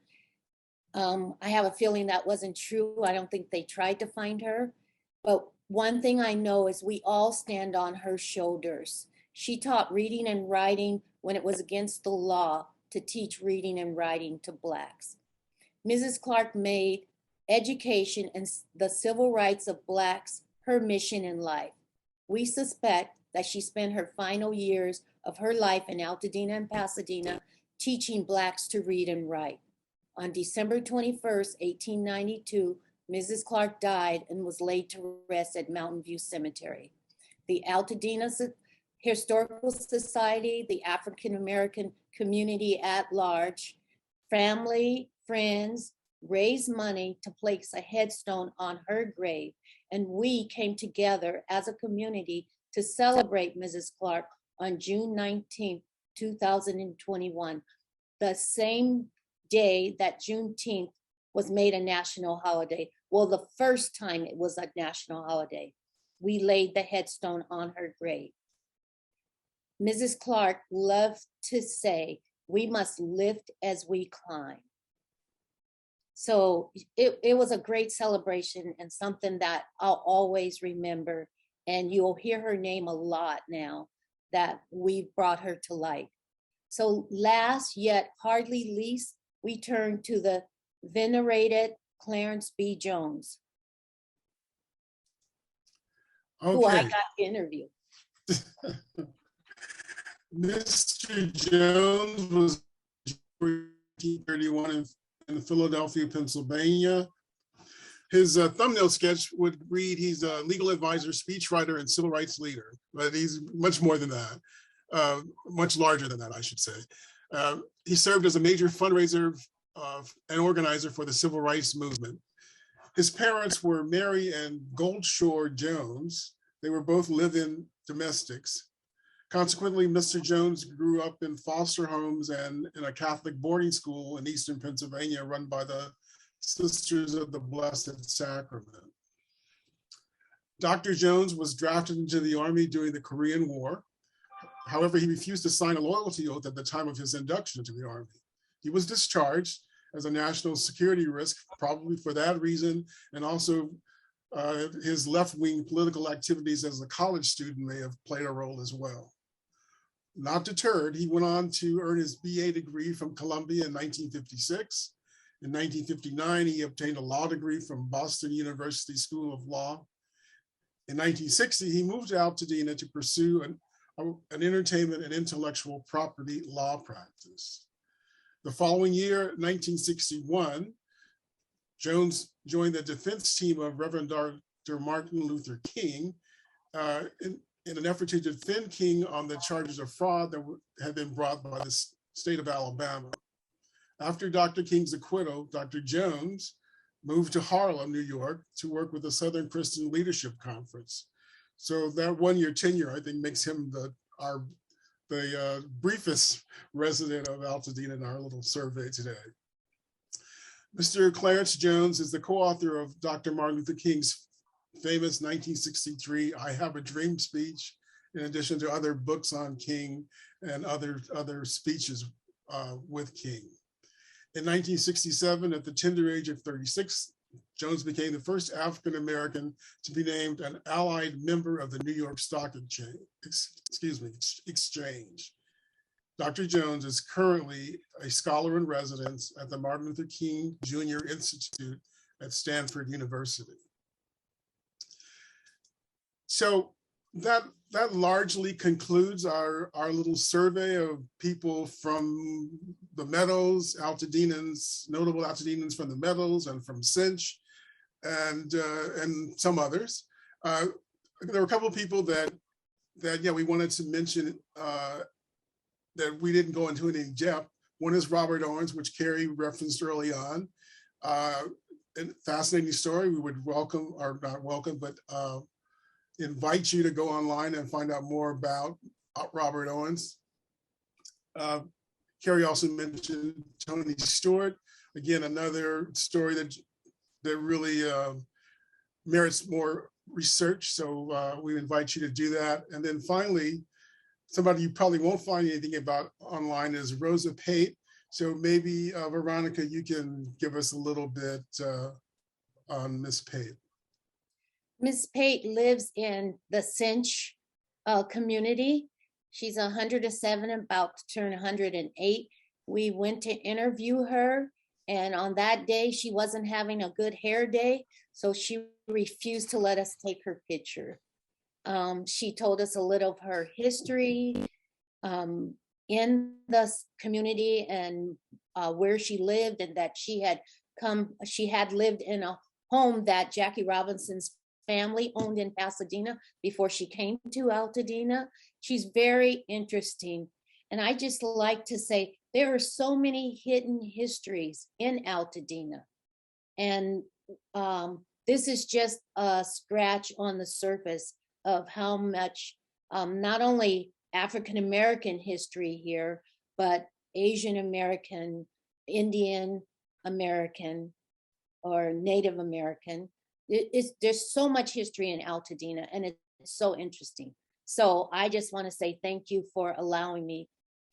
I have a feeling that wasn't true. I don't think they tried to find her. But one thing I know is we all stand on her shoulders. She taught reading and writing when it was against the law to teach reading and writing to Blacks. Mrs. Clark made education and the civil rights of Blacks her mission in life. We suspect that she spent her final years of her life in Altadena and Pasadena teaching Blacks to read and write. On December 21st, 1892, Mrs. Clark died and was laid to rest at Mountain View Cemetery. The Altadena Historical Society, the African American community at large, family, friends, raised money to place a headstone on her grave. And we came together as a community to celebrate Mrs. Clark on June 19th, 2021, the same day that Juneteenth was made a national holiday. Well, the first time it was a national holiday. We laid the headstone on her grave. Mrs. Clark loved to say, we must lift as we climb. So it was a great celebration and something that I'll always remember. And you'll hear her name a lot now that we've brought her to light. So last yet hardly least, we turn to the venerated Clarence B. Jones, who I got to interview. Mr. Jones was 1931 in Philadelphia, Pennsylvania. His thumbnail sketch would read, he's a legal advisor, speechwriter, and civil rights leader, but he's much more than that, much larger than that, I should say. He served as a major fundraiser and organizer for the civil rights movement. His parents were Mary and Goldshore Jones. They were both live-in domestics. Consequently, Mr. Jones grew up in foster homes and in a Catholic boarding school in Eastern Pennsylvania run by the Sisters of the Blessed Sacrament. Dr. Jones was drafted into the Army during the Korean War. However, he refused to sign a loyalty oath at the time of his induction into the Army. He was discharged as a national security risk, probably for that reason, and also his left-wing political activities as a college student may have played a role as well. Not deterred, he went on to earn his BA degree from Columbia in 1956. In 1959, he obtained a law degree from Boston University School of Law. In 1960, he moved to Altadena to pursue an entertainment and intellectual property law practice. The following year, 1961, Jones joined the defense team of Reverend Dr. Martin Luther King in an effort to defend King on the charges of fraud that had been brought by the state of Alabama. After Dr. King's acquittal, Dr. Jones moved to Harlem, New York, to work with the Southern Christian Leadership Conference. So that one-year tenure, I think, makes him the briefest resident of Altadena in our little survey today. Mr. Clarence Jones is the co-author of Dr. Martin Luther King's famous 1963 I Have a Dream speech, in addition to other books on King and other speeches with King. In 1967, at the tender age of 36, Jones became the first African-American to be named an allied member of the New York Stock Exchange. Dr. Jones is currently a scholar in residence at the Martin Luther King Jr. Institute at Stanford University. So that largely concludes our little survey of people from the Meadows, Altadenans, notable Altadenans from the Meadows and from Cinch, and some others. There were a couple of people that we wanted to mention that we didn't go into any depth. One is Robert Owens, which Carrie referenced early on. A fascinating story. We would welcome, or not welcome, but invite you to go online and find out more about Robert Owens. Carrie also mentioned Tony Stewart. Again, another story that really merits more research. So we invite you to do that. And then finally, somebody you probably won't find anything about online is Rosa Pate. So maybe Veronica, you can give us a little bit on Miss Pate. Miss Pate lives in the Cinch community. She's 107, about to turn 108. We went to interview her, and on that day, she wasn't having a good hair day, so she refused to let us take her picture. She told us a little of her history in the community and where she lived, and that she had lived in a home that Jackie Robinson's family owned in Pasadena before she came to Altadena. She's very interesting. And I just like to say, there are so many hidden histories in Altadena. And this is just a scratch on the surface of how much not only African-American history here, but Asian American, Indian American, or Native American. There's so much history in Altadena, and it's so interesting. So I just want to say thank you for allowing me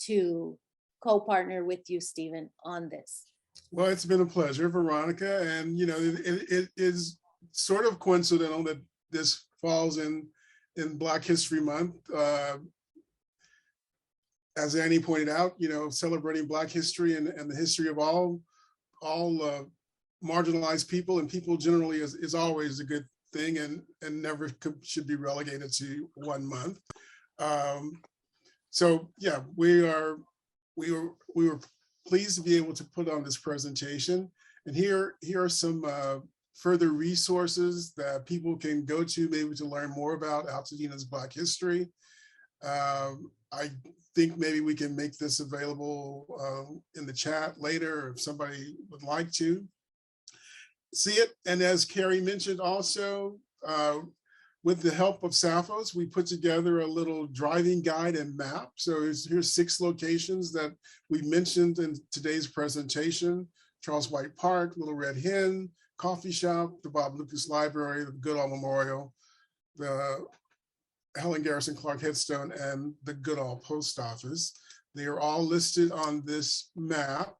to co-partner with you, Stephen, on this. Well, it's been a pleasure, Veronica. And, it is sort of coincidental that this falls in Black History Month. As Annie pointed out, celebrating Black history and the history of all marginalized people and people generally is always a good thing and never should be relegated to 1 month. So yeah, we were pleased to be able to put on this presentation. And here are some further resources that people can go to maybe to learn more about Altadena's Black history. I think maybe we can make this available in the chat later if somebody would like to. see it. And as Carrie mentioned also, with the help of Sapphos, we put together a little driving guide and map. So here's 6 locations that we mentioned in today's presentation: Charles White Park, Little Red Hen, Coffee Shop, the Bob Lucas Library, the Goodall Memorial, the Helen Garrison Clark Headstone, and the Goodall Post Office. They are all listed on this map,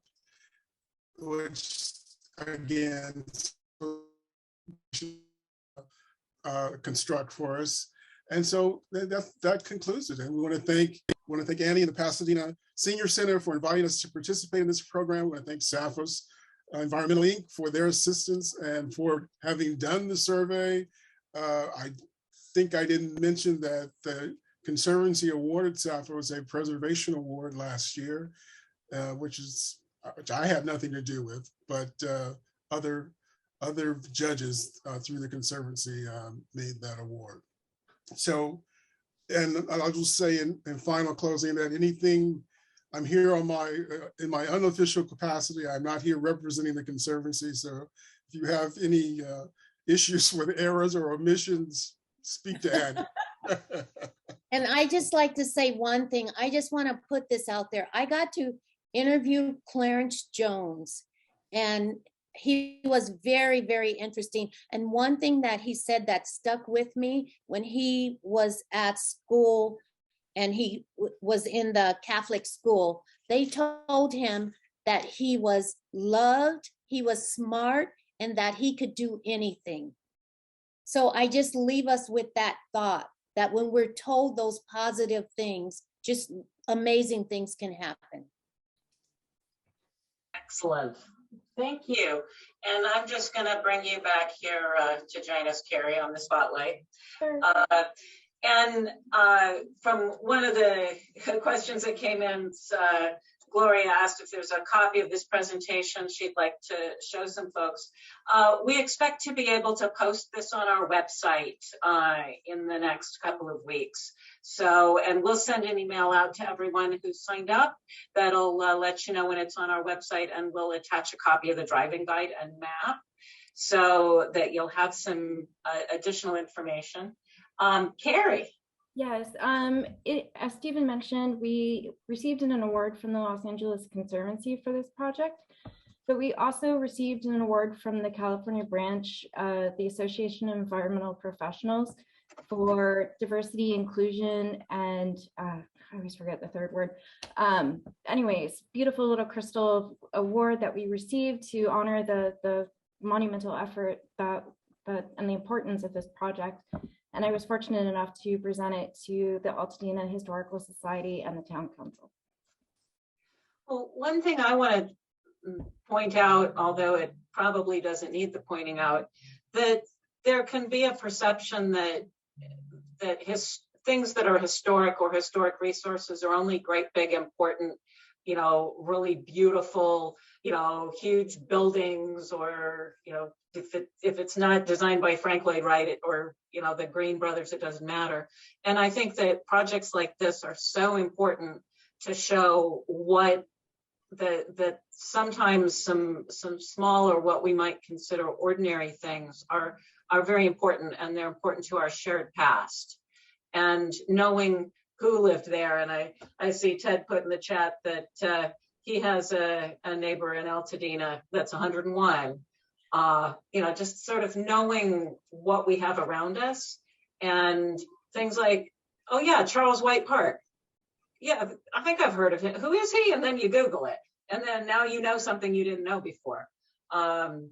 which again, construct for us. And so that concludes it. And we want to thank Annie and the Pasadena Senior Center for inviting us to participate in this program. We want to thank Sapphos Environmental Inc. for their assistance and for having done the survey. I think I didn't mention that the Conservancy awarded Sapphos a preservation award last year, which I had nothing to do with, but other judges through the Conservancy made that award. So, and I'll just say in final closing that anything, I'm here on in my unofficial capacity. I'm not here representing the Conservancy. So if you have any issues with errors or omissions, speak to Annie. And I just like to say one thing. I just want to put this out there. I got to interview Clarence Jones, and he was very, very interesting. And one thing that he said that stuck with me when he was at school and he was in the Catholic school, they told him that he was loved, he was smart, and that he could do anything. So I just leave us with that thought that when we're told those positive things, just amazing things can happen. Excellent. Thank you. And I'm just going to bring you back here to join us, Carrie, on the spotlight. Sure. From one of the questions that came in, Gloria asked if there's a copy of this presentation she'd like to show some folks. We expect to be able to post this on our website in the next couple of weeks. So, and we'll send an email out to everyone who's signed up that'll let you know when it's on our website, and we'll attach a copy of the driving guide and map so that you'll have some additional information. Carrie. Yes, as Stephen mentioned, we received an award from the Los Angeles Conservancy for this project, but we also received an award from the California branch, the Association of Environmental Professionals, for diversity, inclusion, and I always forget the third word. Anyways, beautiful little crystal award that we received to honor the monumental effort and the importance of this project. And I was fortunate enough to present it to the Altadena Historical Society and the Town Council. Well, one thing I want to point out, although it probably doesn't need the pointing out, that there can be a perception that things that are historic or historic resources are only great, big, important, really beautiful, huge buildings, or, if it's not designed by Frank Lloyd Wright or, the Green Brothers, it doesn't matter. And I think that projects like this are so important to show what that sometimes some small, or what we might consider ordinary things are very important, and they're important to our shared past. And knowing who lived there, and I see Ted put in the chat that he has a neighbor in Altadena that's 101. Just sort of knowing what we have around us, and things like, oh yeah, Charles White Park. Yeah, I think I've heard of him. Who is he? And then you Google it, and then now you know something you didn't know before. And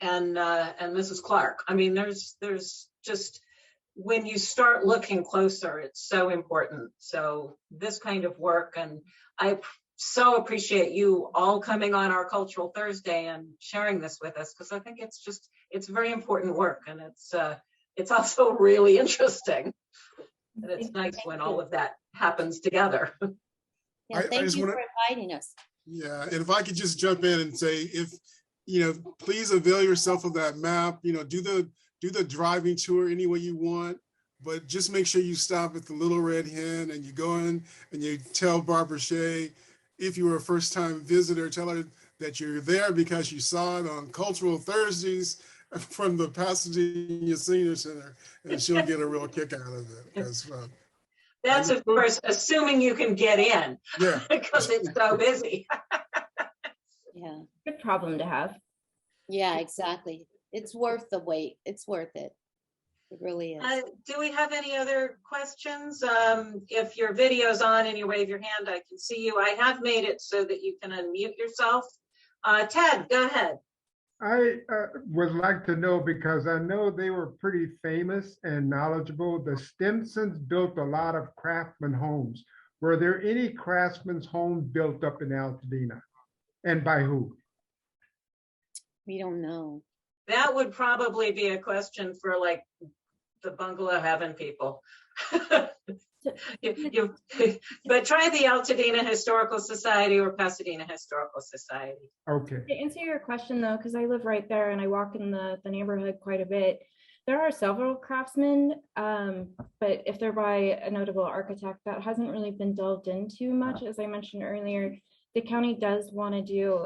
Mrs. Clark. I mean, there's just, when you start looking closer, it's so important. So this kind of work, and I so appreciate you all coming on our Cultural Thursday and sharing this with us, because I think it's very important work, and it's also really interesting. And it's nice when all of that happens together. Yeah, thank you for inviting us. Yeah, and if I could just jump in and say, please avail yourself of that map, do the driving tour any way you want, but just make sure you stop at the Little Red Hen and you go in and you tell Barbara Shea, if you were a first-time visitor, tell her that you're there because you saw it on Cultural Thursdays from the Pasadena Senior Center, and she'll get a real kick out of it as well. That's, of course, assuming you can get in. Yeah. Because it's so busy. Yeah, Good problem to have. yeah, exactly. It's worth the wait. It's worth it. It really is. Do we have any other questions? If your video's on and you wave your hand, I can see you. I have made it so that you can unmute yourself. Ted, go ahead. I would like to know, because I know they were pretty famous and knowledgeable. The Stimsons built a lot of craftsman homes. Were there any craftsman's homes built up in Altadena? And by who? We don't know. That would probably be a question for like the Bungalow Heaven people. But try the Altadena Historical Society or Pasadena Historical Society. Okay. To answer your question though, because I live right there and I walk in the neighborhood quite a bit, there are several craftsmen, but if they're by a notable architect, that hasn't really been delved into much. As I mentioned earlier, the county does want to do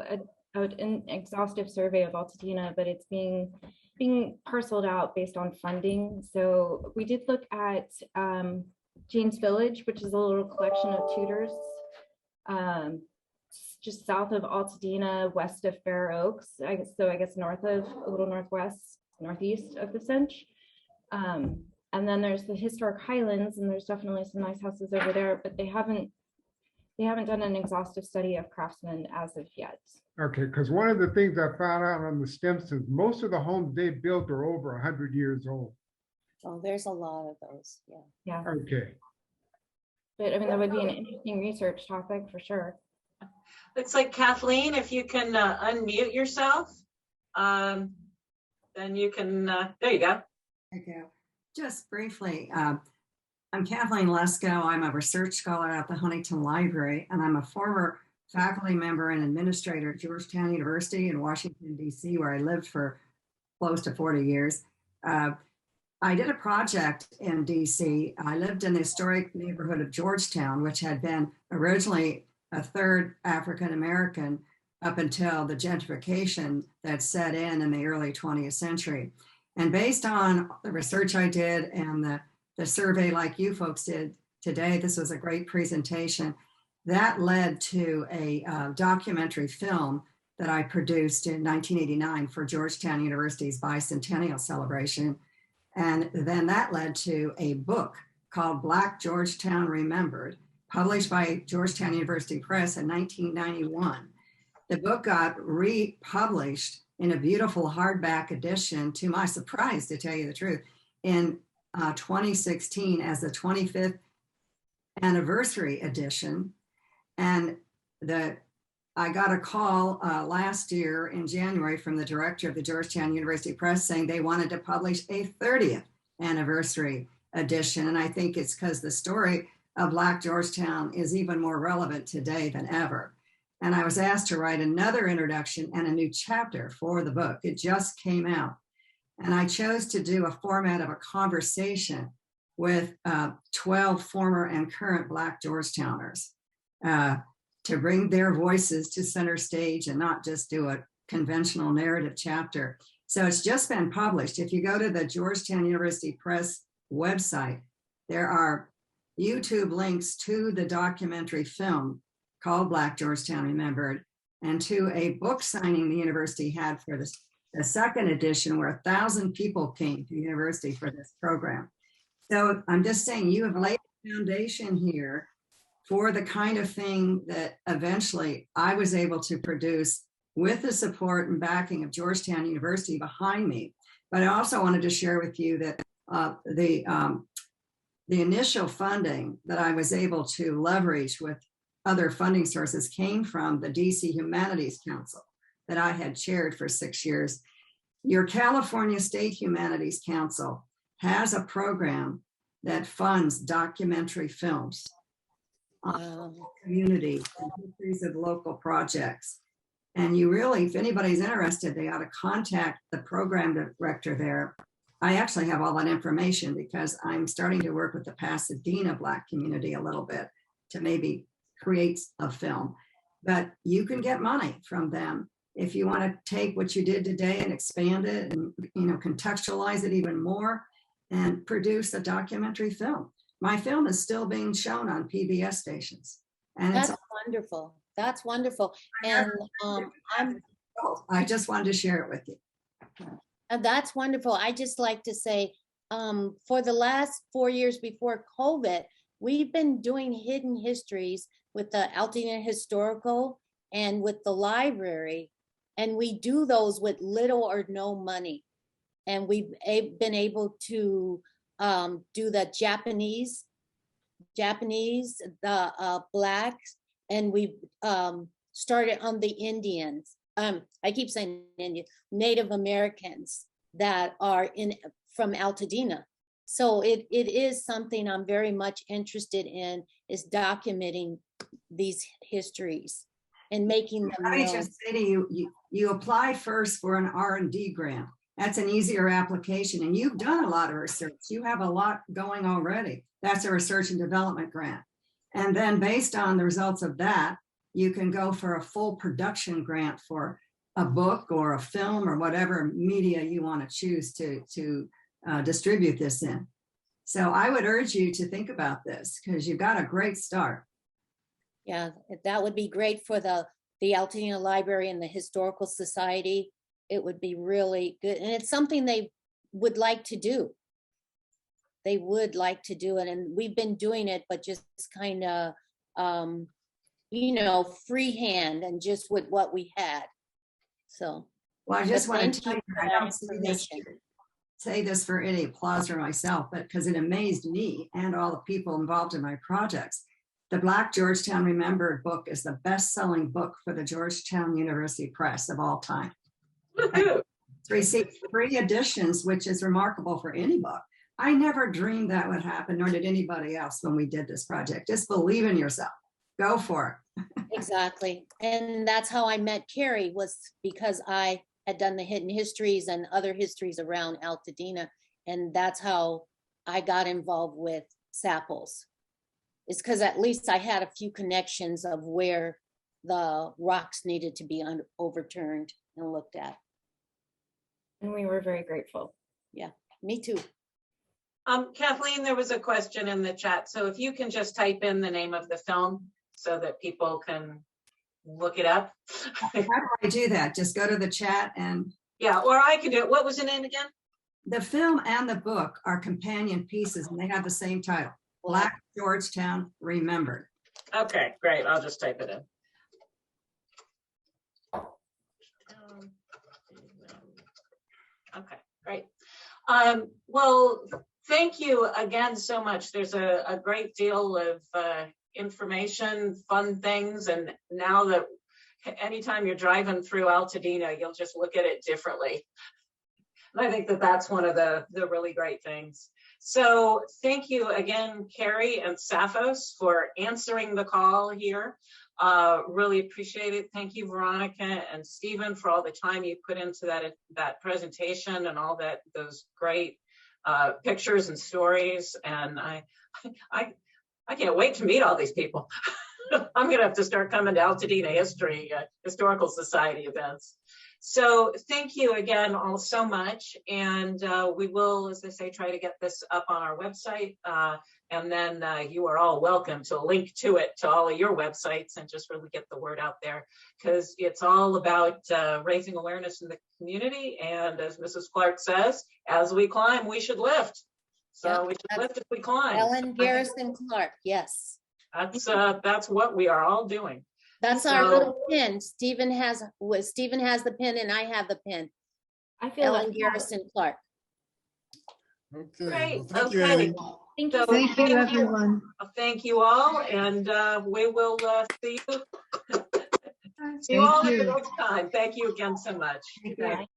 an exhaustive survey of Altadena, but it's being parceled out based on funding. So we did look at James Village, which is a little collection of Tudors, just south of Altadena, west of Fair Oaks. I guess north of, a little northwest, northeast of the Cinch. And then there's the historic Highlands, and there's definitely some nice houses over there, but they haven't done an exhaustive study of craftsmen as of yet. Okay, because one of the things I found out on the Stimsons, most of the homes they built are over 100 years old. Oh, there's a lot of those. Yeah. Yeah, Okay. but I mean, that would be an interesting research topic for sure. Looks like Kathleen, if you can unmute yourself, then you can, there you go. Thank you. Just briefly, I'm Kathleen Lesko. I'm a research scholar at the Huntington Library, and I'm a former faculty member and administrator at Georgetown University in Washington, D.C., where I lived for close to 40 years. I did a project in D.C. I lived in the historic neighborhood of Georgetown, which had been originally a third African American up until the gentrification that set in the early 20th century. And based on the research I did and the survey like you folks did today, this was a great presentation. That led to a documentary film that I produced in 1989 for Georgetown University's bicentennial celebration. And then that led to a book called Black Georgetown Remembered, published by Georgetown University Press in 1991. The book got republished in a beautiful hardback edition, to my surprise, to tell you the truth, in 2016 as the 25th anniversary edition. And I got a call last year in January from the director of the Georgetown University Press saying they wanted to publish a 30th anniversary edition. And I think it's because the story of Black Georgetown is even more relevant today than ever. And I was asked to write another introduction and a new chapter for the book. It just came out. And I chose to do a format of a conversation with 12 former and current Black Georgetowners to bring their voices to center stage and not just do a conventional narrative chapter. So it's just been published. If you go to the Georgetown University Press website, there are YouTube links to the documentary film called Black Georgetown Remembered, and to a book signing the university had for the second edition, where 1,000 people came to the university for this program. So I'm just saying, you have laid a foundation here for the kind of thing that eventually I was able to produce with the support and backing of Georgetown University behind me. But I also wanted to share with you that the initial funding that I was able to leverage with other funding sources came from the DC Humanities Council that I had chaired for 6 years. Your California State Humanities Council has a program that funds documentary films on community and histories of local projects. And you really, if anybody's interested, they ought to contact the program director there. I actually have all that information because I'm starting to work with the Pasadena Black community a little bit to maybe create a film. but you can get money from them if you want to take what you did today and expand it and, contextualize it even more and produce a documentary film. My film is still being shown on PBS stations. And That's wonderful. That's wonderful. And I just wanted to share it with you. that's wonderful. I just like to say, for the last 4 years before COVID, we've been doing hidden histories with the Altadena Historical and with the library. And we do those with little or no money. And we've been able to do the Japanese, the Blacks, and we started on the Indians. I keep saying Indian, Native Americans that are from Altadena. So it is something I'm very much interested in, is documenting these histories and making them known. I just say to you, you apply first for an R&D grant. That's an easier application, and you've done a lot of research. You have a lot going already. That's a research and development grant. And then based on the results of that, you can go for a full production grant for a book or a film or whatever media you want to choose to distribute this in. So I would urge you to think about this, because you've got a great start. Yeah, that would be great for the Altadena Library and the Historical Society. It would be really good. And it's something they would like to do. They would like to do it. And we've been doing it, but just kind of, freehand and just with what we had. So. Well, I just want to tell you, I don't information. say this for any applause for myself, but because it amazed me and all the people involved in my projects. The Black Georgetown Remembered book is the best-selling book for the Georgetown University Press of all time. It's received 3 editions, which is remarkable for any book. I never dreamed that would happen, nor did anybody else when we did this project. Just believe in yourself. Go for it. Exactly. And that's how I met Carrie, was because I had done the hidden histories and other histories around Altadena. And that's how I got involved with Sapphos. It's because at least I had a few connections of where the rocks needed to be overturned and looked at. And we were very grateful. Yeah, me too. Kathleen, there was a question in the chat. So if you can just type in the name of the film so that people can look it up. How do I do that? Just go to the chat and. Yeah, or I can do it. What was the name again? The film and the book are companion pieces, and they have the same title, Black Georgetown Remembered. Okay, great. I'll just type it in. Okay, great. Well, thank you again so much. There's a great deal of information, fun things, and now that anytime you're driving through Altadena, you'll just look at it differently. And I think that that's one of the really great things. So thank you again, Carrie and Sapphos, for answering the call here. Really appreciate it. Thank you, Veronica and Stephen, for all the time you put into that presentation and all those great pictures and stories. And I can't wait to meet all these people. I'm going to have to start coming to Altadena Historical Society events. So thank you again all so much. And we will, as I say, try to get this up on our website. And then you are all welcome to link to it to all of your websites and just really get the word out there, because it's all about raising awareness in the community. And as Mrs. Clark says, as we climb, we should lift. So yep, we should lift if we climb. Ellen Garrison Clark, yes. That's what we are all doing. That's our little pin. Stephen has the pin and I have the pin. I feel Ellen Garrison Clark. Okay. Great. Well, thank you, Okay. Annie. Thank you. So Thank you, everyone. Thank you all, and we will see you. See you all at the next time. Thank you again so much. Bye.